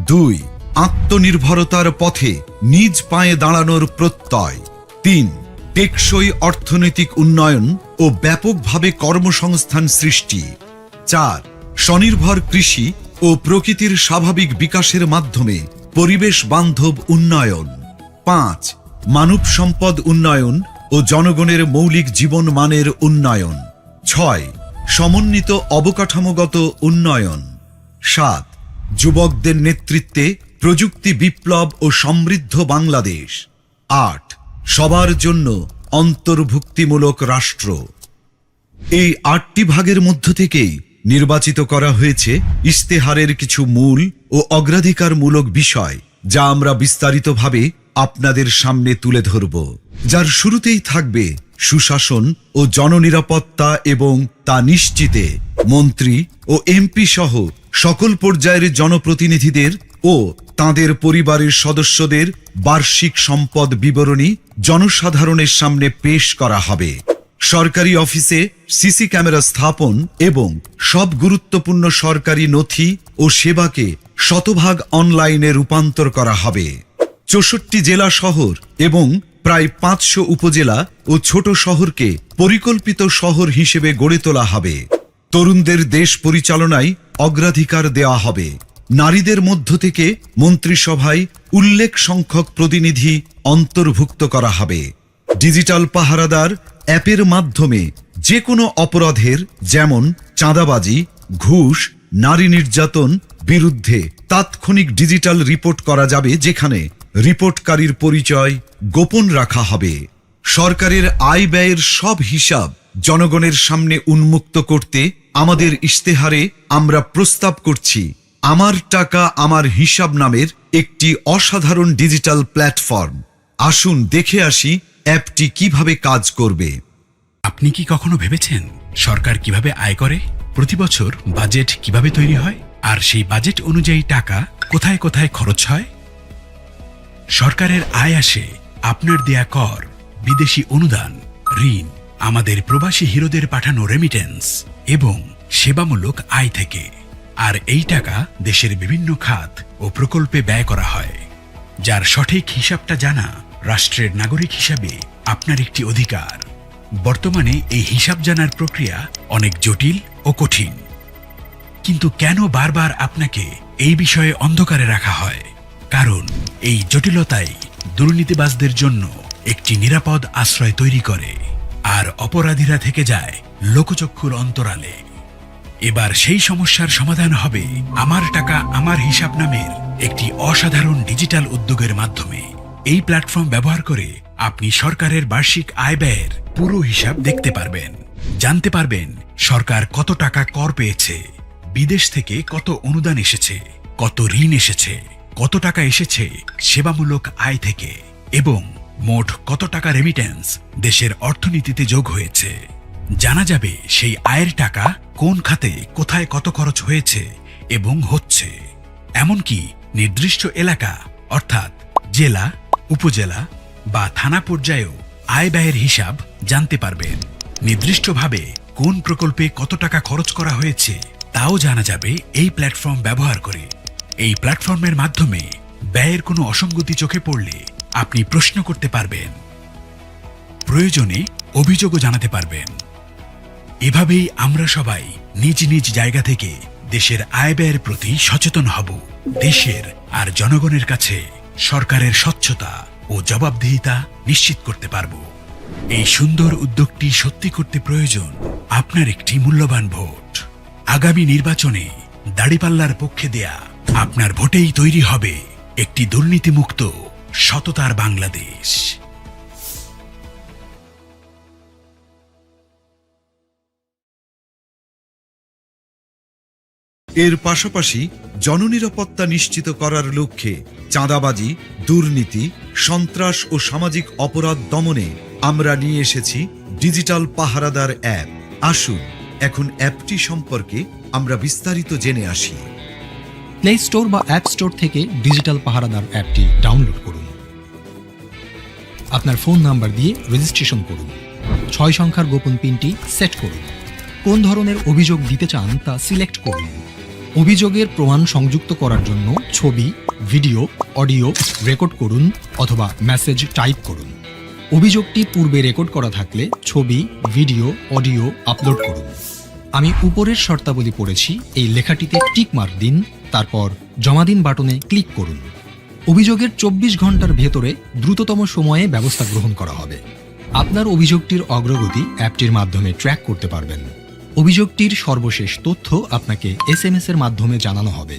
2. আত্মনির্ভরতার পথে নিজ পায়ে দাঁড়ানোর প্রত্যয়। 3. টেকসই অর্থনৈতিক উন্নয়ন ও ব্যাপকভাবে কর্মসংস্থান সৃষ্টি। 4. স্বনির্ভর কৃষি ও প্রকৃতির স্বাভাবিক বিকাশের মাধ্যমে পরিবেশ বান্ধব উন্নয়ন। 5. মানব সম্পদ উন্নয়ন ও জনগণের মৌলিক জীবন মানের উন্নয়ন। 6. সমন্বিত অবকাঠামোগত উন্নয়ন। 7. যুবকদের নেতৃত্বে প্রযুক্তি বিপ্লব ও সমৃদ্ধ বাংলাদেশ। 8. সবার জন্য অন্তর্ভুক্তিমূলক রাষ্ট্র। এই 8টি ভাগের মধ্য থেকেই নির্বাচিত করা হয়েছে ইশতেহারের কিছু মূল ও অগ্রাধিকারমূলক বিষয়, যা আমরা বিস্তারিতভাবে আপনাদের সামনে তুলে ধরব। যার শুরুতেই থাকবে সুশাসন ও জননিরাপত্তা এবং তা নিশ্চিতে মন্ত্রী ও এমপি সহ সকল পর্যায়ের জনপ্রতিনিধিদের ও তাদের পরিবারের সদস্যদের বার্ষিক সম্পদ বিবরণী জনসাধারণের সামনে পেশ করা হবে। সরকারি অফিসে সিসি ক্যামেরা স্থাপন এবং সব গুরুত্বপূর্ণ সরকারি নথি ও সেবাকে শতভাগ অনলাইনে রূপান্তর করা হবে। 64 জেলা শহর এবং প্রায় 500 উপজেলা ও ছোট শহরকে পরিকল্পিত শহর হিসেবে গড়ে তোলা হবে। তরুণদের দেশ পরিচালনায় অগ্রাধিকার দেওয়া হবে। নারীদের মধ্য থেকে মন্ত্রিসভায় উল্লেখ সংখ্যক প্রতিনিধি অন্তর্ভুক্ত করা হবে। ডিজিটাল পাহারাদার অ্যাপের মাধ্যমে যে কোনো অপরাধের, যেমন চাঁদাবাজি, ঘুষ, নারী নির্যাতন বিরুদ্ধে তাৎক্ষণিক ডিজিটাল রিপোর্ট করা যাবে, যেখানে রিপোর্টকারীর পরিচয় গোপন রাখা হবে। সরকারের আয় ব্যয়ের সব হিসাব জনগণের সামনে উন্মুক্ত করতে আমাদের ইশতেহারে আমরা প্রস্তাব করছি আমার টাকা আমার হিসাব নামের একটি অসাধারণ ডিজিটাল প্ল্যাটফর্ম। আসুন দেখে আসি অ্যাপটি কিভাবে কাজ করবে। আপনি কি কখনো ভেবেছেন সরকার কিভাবে আয় করে? প্রতি বছর বাজেট কিভাবে তৈরি হয়, আর সেই বাজেট অনুযায়ী টাকা কোথায় কোথায় খরচ হয়? সরকারের আয় আসে আপনার দেয়া কর, বিদেশি অনুদান, ঋণ, আমাদের প্রবাসী হিরোদের পাঠানো রেমিটেন্স এবং সেবামূলক আয় থেকে। আর এই টাকা দেশের বিভিন্ন খাত ও প্রকল্পে ব্যয় করা হয়। যার সঠিক হিসাবটা জানা রাষ্ট্রের নাগরিক হিসাবে আপনার একটি অধিকার। বর্তমানে এই হিসাব জানার প্রক্রিয়া অনেক জটিল ও কঠিন, কিন্তু কেন বারবার আপনাকে এই বিষয়ে অন্ধকারে রাখা হয়? কারণ এই জটিলতাই দুর্নীতিবাজদের জন্য একটি নিরাপদ আশ্রয় তৈরি করে, আর অপরাধীরা থেকে যায় লোকচক্ষুর অন্তরালে। এবার সেই সমস্যার সমাধান হবে আমার টাকা আমার হিসাব নামের একটি অসাধারণ ডিজিটাল উদ্যোগের মাধ্যমে। এই প্ল্যাটফর্ম ব্যবহার করে আপনি সরকারের বার্ষিক আয় ব্যয়ের পুরো হিসাব দেখতে পারবেন, জানতে পারবেন সরকার কত টাকা কর পেয়েছে, বিদেশ থেকে কত অনুদান এসেছে, কত ঋণ এসেছে, কত টাকা এসেছে সেবামূলক আয় থেকে, এবং মোট কত টাকা রেমিটেন্স দেশের অর্থনীতিতে যোগ হয়েছে। জানা যাবে সেই আয়ের টাকা কোন খাতে কোথায় কত খরচ হয়েছে এবং হচ্ছে। এমনকি নির্দিষ্ট এলাকা অর্থাৎ জেলা, উপজেলা বা থানা পর্যায়েও আয় ব্যয়ের হিসাব জানতে পারবেন। নির্দিষ্টভাবে কোন প্রকল্পে কত টাকা খরচ করা হয়েছে তাও জানা যাবে এই প্ল্যাটফর্ম ব্যবহার করে। এই প্ল্যাটফর্মের মাধ্যমে ব্যয়ের কোনো অসঙ্গতি চোখে পড়লে আপনি প্রশ্ন করতে পারবেন, প্রয়োজনে অভিযোগও জানাতে পারবেন। এভাবেই আমরা সবাই নিজ নিজ জায়গা থেকে দেশের আয় ব্যয়ের প্রতি সচেতন হব। দেশের আর জনগণের কাছে সরকারের স্বচ্ছতা ও জবাবদিহিতা নিশ্চিত করতে পারব। এই সুন্দর উদ্যোগটি সত্যি করতে প্রয়োজন আপনার একটি মূল্যবান ভোট। আগামী নির্বাচনে দাড়িপাল্লার পক্ষে দেয়া আপনার ভোটেই তৈরি হবে একটি দুর্নীতিমুক্ত সততার বাংলাদেশ। এর পাশাপাশি জননিরাপত্তা নিশ্চিত করার লক্ষ্যে চাঁদাবাজি, দুর্নীতি, সন্ত্রাস ও সামাজিক অপরাধ দমনে আমরা নিয়ে এসেছি ডিজিটাল পাহারাদার অ্যাপ। আসুন এখন অ্যাপটি সম্পর্কে আমরা বিস্তারিত জেনে আসি। প্লে স্টোর বা অ্যাপ স্টোর থেকে ডিজিটাল পাহারাদার অ্যাপটি ডাউনলোড করুন। আপনার ফোন নাম্বার দিয়ে রেজিস্ট্রেশন করুন। 6 সংখ্যার গোপন পিনটি সেট করুন। কোন ধরনের অভিযোগ দিতে চান তা সিলেক্ট করুন। অভিযোগের প্রমাণ সংযুক্ত করার জন্য ছবি, ভিডিও, অডিও রেকর্ড করুন অথবা মেসেজ টাইপ করুন। অভিযোগটি পূর্বে রেকর্ড করা থাকলে ছবি, ভিডিও, অডিও আপলোড করুন। আমি উপরের শর্তাবলী পড়েছি, এই লেখাটিতে টিক মার্ক দিন, তারপর জমা দিন বাটনে ক্লিক করুন। অভিযোগের 24 ঘন্টার ভেতরে দ্রুততম সময়ে ব্যবস্থা গ্রহণ করা হবে। আপনার অভিযোগটির অগ্রগতি অ্যাপটির মাধ্যমে ট্র্যাক করতে পারবেন। অভিযোগটির সর্বশেষ তথ্য আপনাকে SMS এর মাধ্যমে জানানো হবে।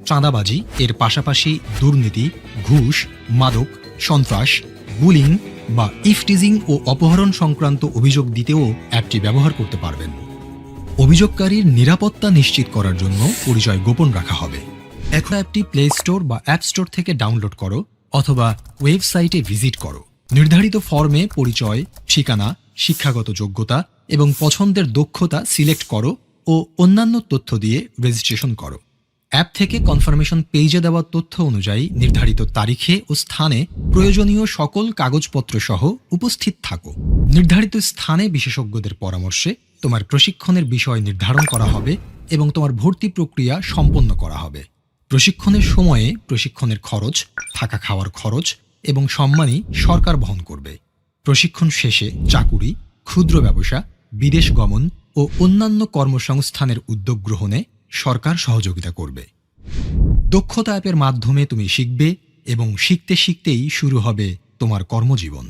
চাঁদাবাজি এর পাশাপাশি দুর্নীতি, ঘুষ, মাদক, সন্ত্রাস, বুলিং বা ইফটিজিং ও অপহরণ সংক্রান্ত অভিযোগ দিতেও অ্যাপটি ব্যবহার করতে পারবেন। অভিযোগকারীর নিরাপত্তা নিশ্চিত করার জন্য পরিচয় গোপন রাখা হবে। এখন অ্যাপটি প্লে স্টোর বা অ্যাপ স্টোর থেকে ডাউনলোড করো অথবা ওয়েবসাইটে ভিজিট করো। নির্ধারিত ফর্মে পরিচয়, ঠিকানা, শিক্ষাগত যোগ্যতা এবং পছন্দের দক্ষতা সিলেক্ট করো ও অন্যান্য তথ্য দিয়ে রেজিস্ট্রেশন করো। অ্যাপ থেকে কনফার্মেশন পেজে দেওয়া তথ্য অনুযায়ী নির্ধারিত তারিখে ও স্থানে প্রয়োজনীয় সকল কাগজপত্র সহ উপস্থিত থাকো। নির্ধারিত স্থানে বিশেষজ্ঞদের পরামর্শে তোমার প্রশিক্ষণের বিষয় নির্ধারণ করা হবে এবং তোমার ভর্তি প্রক্রিয়া সম্পন্ন করা হবে। প্রশিক্ষণের সময়ে প্রশিক্ষণের খরচ, থাকা খাওয়ার খরচ এবং সম্মানী সরকার বহন করবে। প্রশিক্ষণ শেষে চাকুরি, ক্ষুদ্র ব্যবসা, বিদেশ গমন ও অন্যান্য কর্মসংস্থানের উদ্যোগ গ্রহণে সরকার সহযোগিতা করবে। দক্ষতা অ্যাপের মাধ্যমে তুমি শিখবে এবং শিখতে শিখতেই শুরু হবে তোমার কর্মজীবন।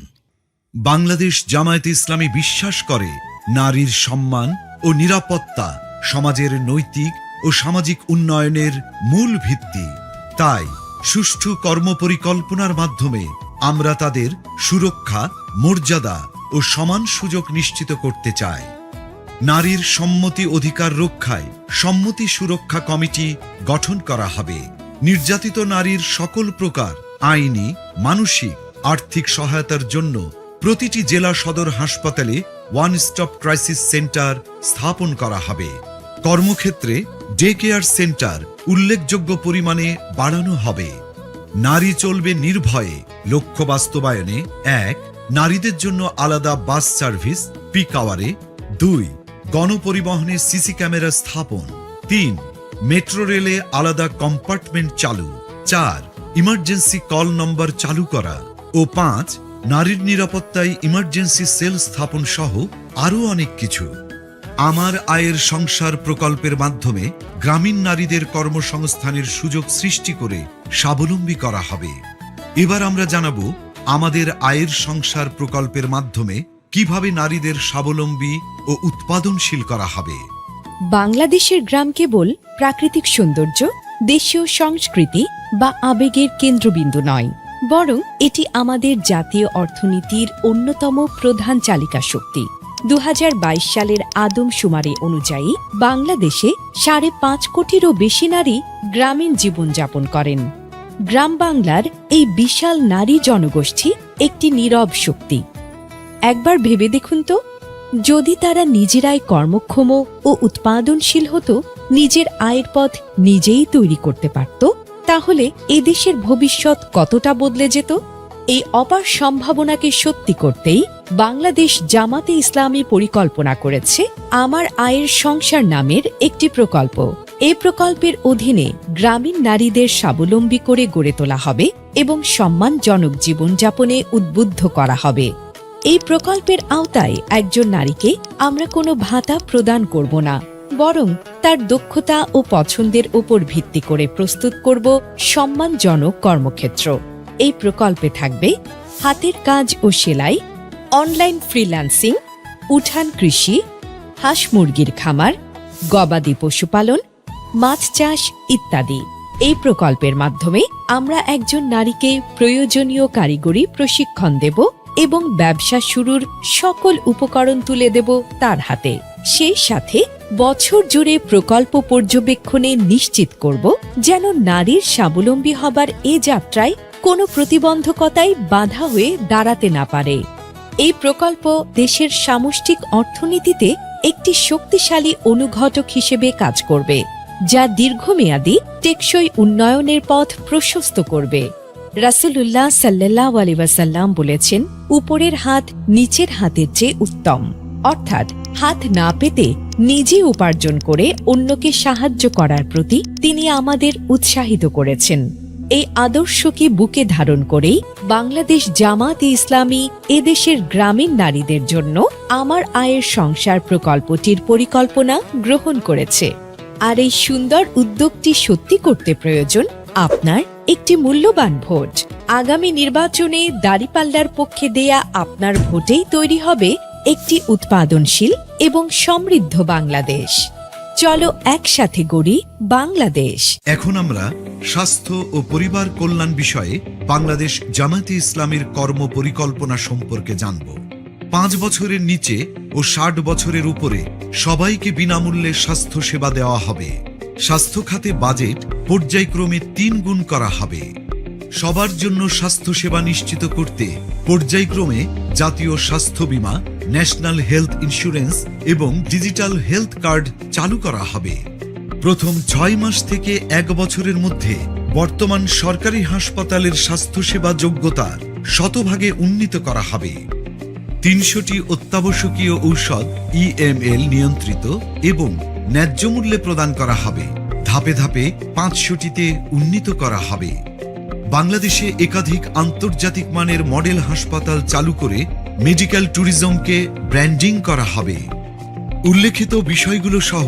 বাংলাদেশ জামায়াতে ইসলামী বিশ্বাস করে নারীর সম্মান ও নিরাপত্তা সমাজের নৈতিক ও সামাজিক উন্নয়নের মূল ভিত্তি। তাই সুষ্ঠু কর্মপরিকল্পনার মাধ্যমে আমরা তাদের সুরক্ষা, মর্যাদা ও সমান সুযোগ নিশ্চিত করতে চাই। নারীর সম্মতি অধিকার রক্ষায় সম্মতি সুরক্ষা কমিটি গঠন করা হবে। নির্যাতিত নারীর সকল প্রকার আইনি, মানসিক, আর্থিক সহায়তার জন্য প্রতিটি জেলা সদর হাসপাতালে ওয়ান স্টপ ক্রাইসিস সেন্টার স্থাপন করা হবে। কর্মক্ষেত্রে ডে কেয়ার সেন্টার উল্লেখযোগ্য পরিমাণে বাড়ানো হবে। নারী চলবে নির্ভয়ে লক্ষ্য বাস্তবায়নে 1. নারীদের জন্য আলাদা বাস সার্ভিস পিক আওয়ারে। 2. গণপরিবহনে সিসি ক্যামেরা স্থাপন। 3. মেট্রো রেলে আলাদা কম্পার্টমেন্ট চালু। 4. ইমার্জেন্সি কল নম্বর চালু করা। ও 5. নারীর নিরাপত্তায় ইমার্জেন্সি সেল স্থাপন সহ আরও অনেক কিছু। আমার আয়ের সংসার প্রকল্পের মাধ্যমে গ্রামীণ নারীদের কর্মসংস্থানের সুযোগ সৃষ্টি করে স্বাবলম্বী করা হবে। এবার আমরা জানাবো আমাদের আয়ের সংসার প্রকল্পের মাধ্যমে কিভাবে নারীদের স্বাবলম্বী ও উৎপাদনশীল করা হবে। বাংলাদেশের গ্রাম কেবল প্রাকৃতিক সৌন্দর্য, দেশীয় সংস্কৃতি বা আবেগের কেন্দ্রবিন্দু নয়, বরং এটি আমাদের জাতীয় অর্থনীতির অন্যতম প্রধান চালিকা শক্তি। 2022 সালের আদমশুমারি অনুযায়ী বাংলাদেশে 5.5 কোটিরও বেশি নারী গ্রামীণ জীবনযাপন করেন। গ্রাম বাংলার এই বিশাল নারী জনগোষ্ঠী একটি নীরব শক্তি। একবার ভেবে দেখুন তো, যদি তারা নিজেরাই কর্মক্ষম ও উৎপাদনশীল হতো, নিজের আয়ের পথ নিজেই তৈরি করতে পারত, তাহলে এদেশের ভবিষ্যৎ কতটা বদলে যেত। এই অপার সম্ভাবনাকে সত্যি করতেই বাংলাদেশ জামাতে ইসলামী পরিকল্পনা করেছে আমার আয়ের সংসার নামের একটি প্রকল্প। এই প্রকল্পের অধীনে গ্রামীণ নারীদের স্বাবলম্বী করে গড়ে তোলা হবে এবং সম্মানজনক জীবনযাপনে উদ্বুদ্ধ করা হবে। এই প্রকল্পের আওতায় একজন নারীকে আমরা কোনো ভাতা প্রদান করব না, বরং তার দক্ষতা ও পছন্দের উপর ভিত্তি করে প্রস্তুত করব সম্মানজনক কর্মক্ষেত্র। এই প্রকল্পে থাকবে হাতের কাজ ও সেলাই, অনলাইন ফ্রিল্যান্সিং, উঠান কৃষি, হাঁস মুরগির খামার, গবাদি পশুপালন, মাছ চাষ ইত্যাদি। এই প্রকল্পের মাধ্যমে আমরা একজন নারীকে প্রয়োজনীয় কারিগরি প্রশিক্ষণ দেব এবং ব্যবসা শুরুর সকল উপকরণ তুলে দেব তার হাতে। সেই সাথে বছর জুড়ে প্রকল্প পর্যবেক্ষণে নিশ্চিত করব যেন নারীর স্বাবলম্বী হবার এ যাত্রায় কোনো প্রতিবন্ধকতাই বাধা হয়ে দাঁড়াতে না পারে। এই প্রকল্প দেশের সামষ্টিক অর্থনীতিতে একটি শক্তিশালী অনুঘটক হিসেবে কাজ করবে, যা দীর্ঘমেয়াদী টেকসই উন্নয়নের পথ প্রশস্ত করবে। রাসূলুল্লাহ সাল্লাল্লাহু আলাইহি ওয়াসাল্লাম বলেছেন, উপরের হাত নিচের হাতের চেয়ে উত্তম, অর্থাৎ হাত না পেতে নিজে উপার্জন করে অন্যকে সাহায্য করার প্রতি তিনি আমাদের উৎসাহিত করেছেন। এই আদর্শকে বুকে ধারণ করেই বাংলাদেশ জামাত-ই ইসলামী এদেশের গ্রামীণ নারীদের জন্য আমার আয়ের সংসার প্রকল্পটির পরিকল্পনা গ্রহণ করেছে। আর এই সুন্দর উদ্যোগটি সত্যি করতে প্রয়োজন আপনার একটি মূল্যবান ভোট। আগামী নির্বাচনে দাঁড়িপাল্লার পক্ষে দেয়া আপনার ভোটেই তৈরি হবে একটি উৎপাদনশীল এবং সমৃদ্ধ বাংলাদেশ। চলো একসাথে গড়ি বাংলাদেশ। এখন আমরা স্বাস্থ্য ও পরিবার কল্যাণ বিষয়ে বাংলাদেশ জামায়াতে ইসলামীর কর্ম পরিকল্পনা সম্পর্কে জানব। 5 বছরের নিচে ও 60 বছরের উপরে সবাইকে বিনামূল্যে স্বাস্থ্য সেবা দেওয়া হবে। স্বাস্থ্য খাতে বাজেট পর্যায়ক্রমে 3 গুণ করা হবে। সবার জন্য স্বাস্থ্য সেবা নিশ্চিত করতে পর্যায়ক্রমে জাতীয় স্বাস্থ্য বীমা, ন্যাশনাল হেলথ ইন্স্যুরেন্স এবং ডিজিটাল হেলথ কার্ড চালু করা হবে। প্রথম 6 মাস থেকে 1 বছরের মধ্যে বর্তমান সরকারি হাসপাতালের স্বাস্থ্যসেবা যোগ্যতার শতভাগে উন্নীত করা হবে। 300টি অত্যাবশ্যকীয় ঔষধ EML নিয়ন্ত্রিত এবং ন্যায্য মূল্যে প্রদান করা হবে। ধাপে ধাপে 500টিতে উন্নীত করা হবে। বাংলাদেশে একাধিক আন্তর্জাতিক মানের মডেল হাসপাতাল চালু করে মেডিকেল ট্যুরিজমকে ব্র্যান্ডিং করা হবে। উল্লেখিত বিষয়গুলো সহ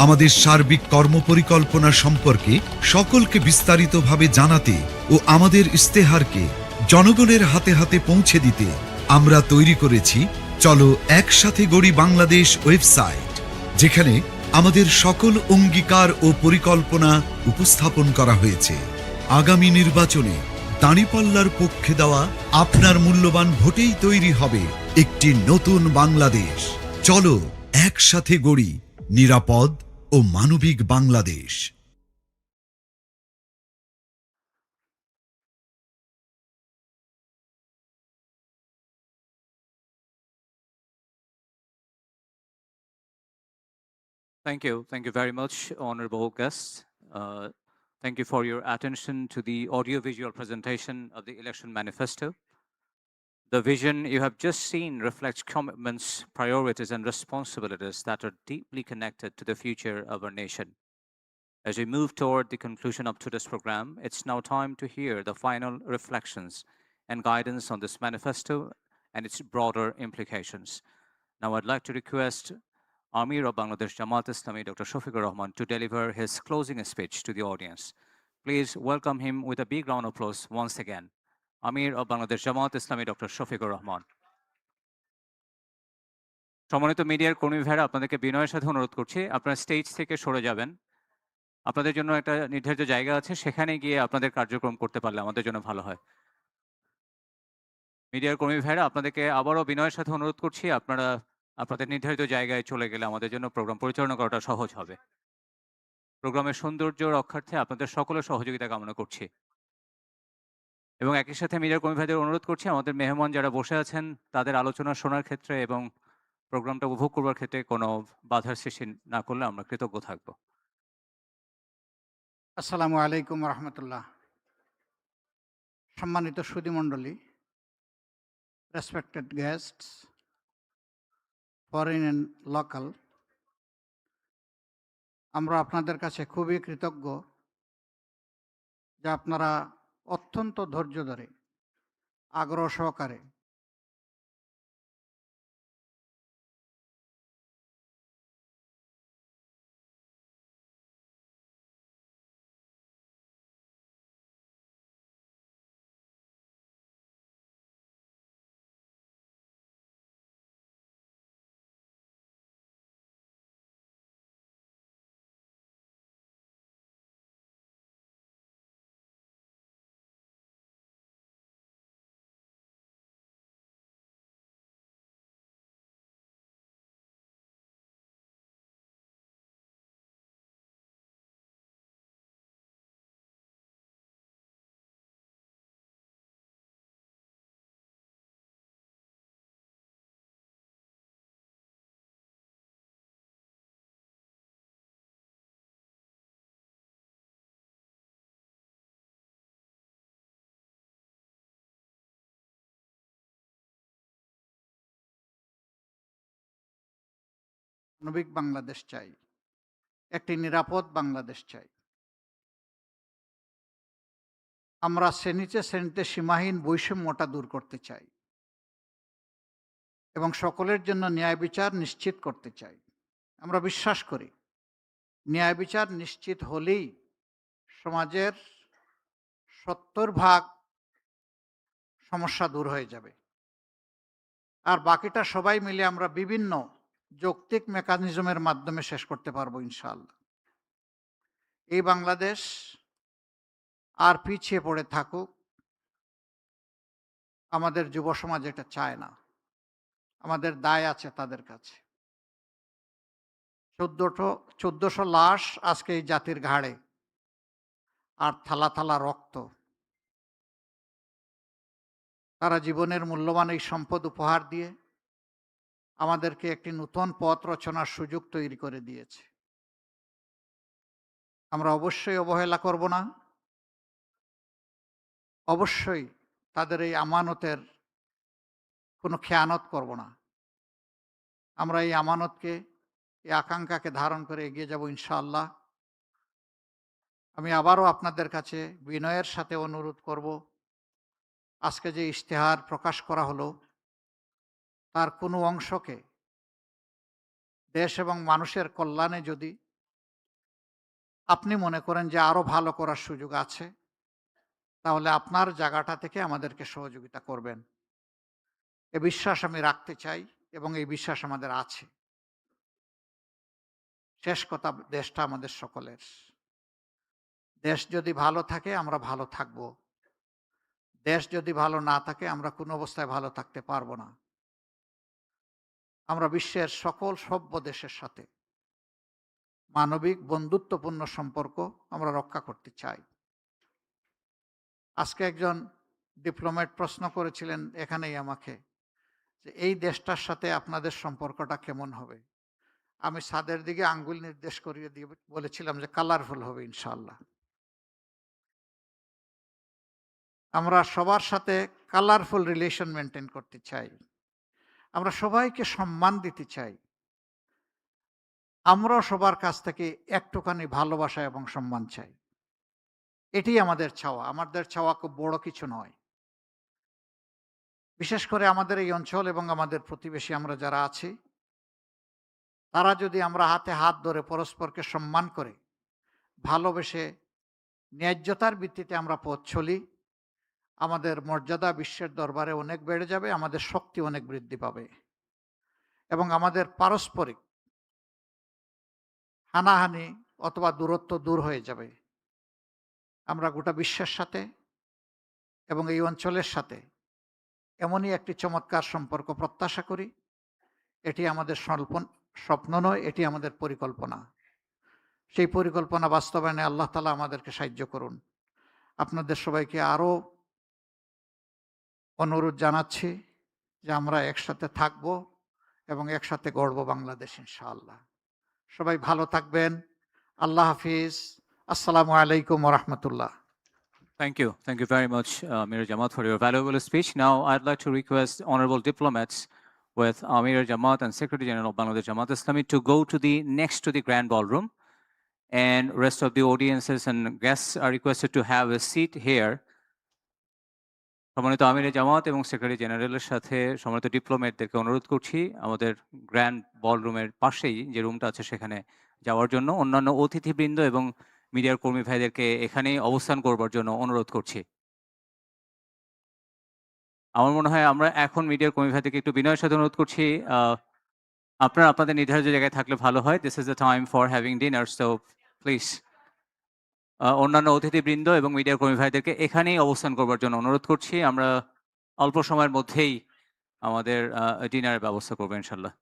আমাদের সার্বিক কর্মপরিকল্পনা সম্পর্কে সকলকে বিস্তারিতভাবে জানাতে ও আমাদের ইস্তেহারকে জনগণের হাতে হাতে পৌঁছে দিতে আমরা তৈরি করেছি চলো একসাথে গড়ি বাংলাদেশ ওয়েবসাইট, যেখানে আমাদের সকল অঙ্গীকার ও পরিকল্পনা উপস্থাপন করা হয়েছে। আগামী নির্বাচনে দাঁড়িপাল্লার পক্ষে দেওয়া আপনার মূল্যবান ভোটেই তৈরি হবে একটি নতুন বাংলাদেশ। চলো একসাথে গড়ি নিরাপদ ও মানবিক Bangladesh. Thank you. Thank you very much, honorable guests. Thank you for your attention to the audiovisual presentation of the election manifesto. The vision you have just seen reflects commitments, priorities, and responsibilities that are deeply connected to the future of our nation. As we move toward the conclusion of today's program, it's now time to hear the final reflections and guidance on this manifesto and its broader implications. Now, I'd like to request Amir of Bangladesh Jamaat Islami, Dr. Shafiqur Rahman, to deliver his closing speech to the audience. Please welcome him with a big round of applause once again. Amir of Bangladesh Jamaat Islami, Dr. Shafiqur Rahman. সম্মানিত মিডিয়ার কর্মী ভাইরা, আপনাদেরকে বিনয়ের সাথে অনুরোধ করছি, আপনারা স্টেজ থেকে সরে যাবেন। আপনাদের জন্য একটা নির্ধারিত জায়গা আছে, সেখানে গিয়ে আপনাদের কার্যক্রম করতে পারলে আমাদের জন্য ভালো হয়। মিডিয়ার কর্মী ভাইরা, আপনাদেরকে আবারও বিনয়ের সাথে অনুরোধ করছি, আপনারা আপনাদের নির্ধারিত জায়গায় চলে গেলে আমাদের জন্য প্রোগ্রাম পরিচালনা করাটা সহজ হবে। প্রোগ্রামের সৌন্দর্য রক্ষার্থে আপনাদের সকলের সহযোগিতা কামনা করছি এবং একই সাথে মিডিয়ার কর্মী ভাইদের অনুরোধ করছি, আমাদের মেহমান যারা বসে আছেন তাদের আলোচনা শোনার ক্ষেত্রে এবং প্রোগ্রামটা উপভোগ করবার ক্ষেত্রে কোনো বাধার সৃষ্টি না করলে আমরা কৃতজ্ঞ থাকব। আসসালামু আলাইকুম রহমতুল্লাহ। সম্মানিত সুধীমণ্ডলী, respected guests, foreign and local, আমরা আপনাদের কাছে খুবই কৃতজ্ঞ যে আপনারা অত্যন্ত ধৈর্য ধরে আগ্রহ সহকারে মানবিক বাংলাদেশ চাই, একটি নিরাপদ বাংলাদেশ চাই। আমরা শ্রেণীতে শ্রেণীতে সীমাহীন বৈষম্যটা দূর করতে চাই এবং সকলের জন্য ন্যায় বিচার নিশ্চিত করতে চাই। আমরা বিশ্বাস করি ন্যায় বিচার নিশ্চিত হলেই সমাজের 70% সমস্যা দূর হয়ে যাবে। আর বাকিটা সবাই মিলে আমরা বিভিন্ন যৌক্তিক মেকানিজমের মাধ্যমে শেষ করতে পারবো ইনশাআল্লাহ। এই বাংলাদেশ আর পিছিয়ে পড়ে থাকুক, আমাদের যুব সমাজ এটা চায় না। আমাদের দায় আছে তাদের কাছে। 1400 লাশ আজকে এই জাতির ঘাড়ে, আর থালা থালা রক্ত। তারা জীবনের মূল্যবান এই সম্পদ উপহার দিয়ে আমাদেরকে একটি নতুন পথ রচনার সুযোগ তৈরি করে দিয়েছে। আমরা অবশ্যই অবহেলা করব না, অবশ্যই তাদের এই আমানতের কোনো খেয়ানত করব না। আমরা এই আমানতকে, এই আকাঙ্ক্ষাকে ধারণ করে এগিয়ে যাব ইনশাআল্লাহ। আমি আবারও আপনাদের কাছে বিনয়ের সাথে অনুরোধ করব, আজকে যে ইশতেহার প্রকাশ করা হলো তার কোনো অংশকে দেশ এবং মানুষের কল্যাণে যদি আপনি মনে করেন যে আরো ভালো করার সুযোগ আছে, তাহলে আপনার জায়গাটা থেকে আমাদেরকে সহযোগিতা করবেন। এ বিশ্বাস আমি রাখতে চাই এবং এই বিশ্বাস আমাদের আছে। শেষ কথা, দেশটা আমাদের সকলের। দেশ যদি ভালো থাকে আমরা ভালো থাকব, দেশ যদি ভালো না থাকে আমরা কোনো অবস্থায় ভালো থাকতে পারবো না। আমরা বিশ্বের সকল সভ্য দেশের সাথে মানবিক বন্ধুত্বপূর্ণ সম্পর্ক আমরা রক্ষা করতে চাই। আজকে একজন ডিপ্লোম্যাট প্রশ্ন করেছিলেন এখানেই আমাকে যে এই দেশটার সাথে আপনাদের সম্পর্কটা কেমন হবে। আমি ছাদের দিকে আঙ্গুল নির্দেশ করিয়ে দিয়ে বলেছিলাম যে কালারফুল হবে ইনশাআল্লাহ। আমরা সবার সাথে কালারফুল রিলেশন মেনটেন করতে চাই, আমরা সবাইকে সম্মান দিতে চাই, আমরাও সবার কাছ থেকে একটুখানি ভালোবাসা এবং সম্মান চাই। এটি আমাদের চাওয়া। আমাদের চাওয়া খুব বড় কিছু নয়। বিশেষ করে আমাদের এই অঞ্চল এবং আমাদের প্রতিবেশী আমরা যারা আছি, তারা যদি আমরা হাতে হাত ধরে পরস্পরকে সম্মান করে ভালোবেসে ন্যায্যতার ভিত্তিতে আমরা পথ চলি, আমাদের মর্যাদা বিশ্বের দরবারে অনেক বেড়ে যাবে, আমাদের শক্তি অনেক বৃদ্ধি পাবে এবং আমাদের পারস্পরিক হানাহানি অথবা দূরত্ব দূর হয়ে যাবে। আমরা গোটা বিশ্বের সাথে এবং এই অঞ্চলের সাথে এমনই একটি চমৎকার সম্পর্ক প্রত্যাশা করি। এটি আমাদের স্বপ্ন নয়, এটি আমাদের পরিকল্পনা। সেই পরিকল্পনা বাস্তবায়নে আল্লাহ তাআলা আমাদেরকে সাহায্য করুন। আপনাদের সবাইকে আরও অনুরোধ জানাচ্ছি যে আমরা একসাথে থাকব এবং একসাথে গড়ব বাংলাদেশ ইনশাআল্লাহ। সবাই ভালো থাকবেন। আল্লাহ হাফিজ। আসসালামু আলাইকুম ওয়া রাহমাতুল্লাহ। Thank you. Thank you very much, Amir Jamaat, for your valuable speech. Now, I'd like to request honorable diplomats with Amir Jamaat and Secretary General of Bangladesh Jamaat Islami to go to the next to the grand ballroom, and rest of the audiences and guests are requested to have a seat here. সম্মানিত আমির জামাত এবং সেক্রেটারি জেনারেলের সাথে সম্মানিত ডিপ্লোম্যাটদেরকে অনুরোধ করছি আমাদের গ্র্যান্ড বলরুমের পাশেই যে রুমটা আছে সেখানে যাওয়ার জন্য। অন্যান্য অতিথিবৃন্দ এবং মিডিয়ার কর্মী ভাইদেরকে এখানেই অবস্থান করবার জন্য অনুরোধ করছি। আমার মনে হয় আমরা এখন মিডিয়ার কর্মী ভাইদেরকে একটু বিনয়ের সাথে অনুরোধ করছি, আপনারা আপনাদের নির্ধারিত জায়গায় থাকলে ভালো হয়। This is the time for having dinner, so please অন্যান্য অতিথিবৃন্দ এবং মিডিয়ার কর্মী ভাইদেরকে এখানেই অবস্থান করবার জন্য অনুরোধ করছি। আমরা অল্প সময়ের মধ্যেই আমাদের ডিনারের ব্যবস্থা করবো ইনশাল্লাহ।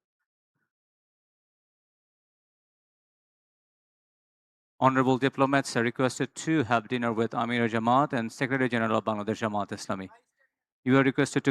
Honorable diplomats are requested to have dinner with Amir Jamaat and Secretary General of Bangladesh Jamaat Islami. You are requested to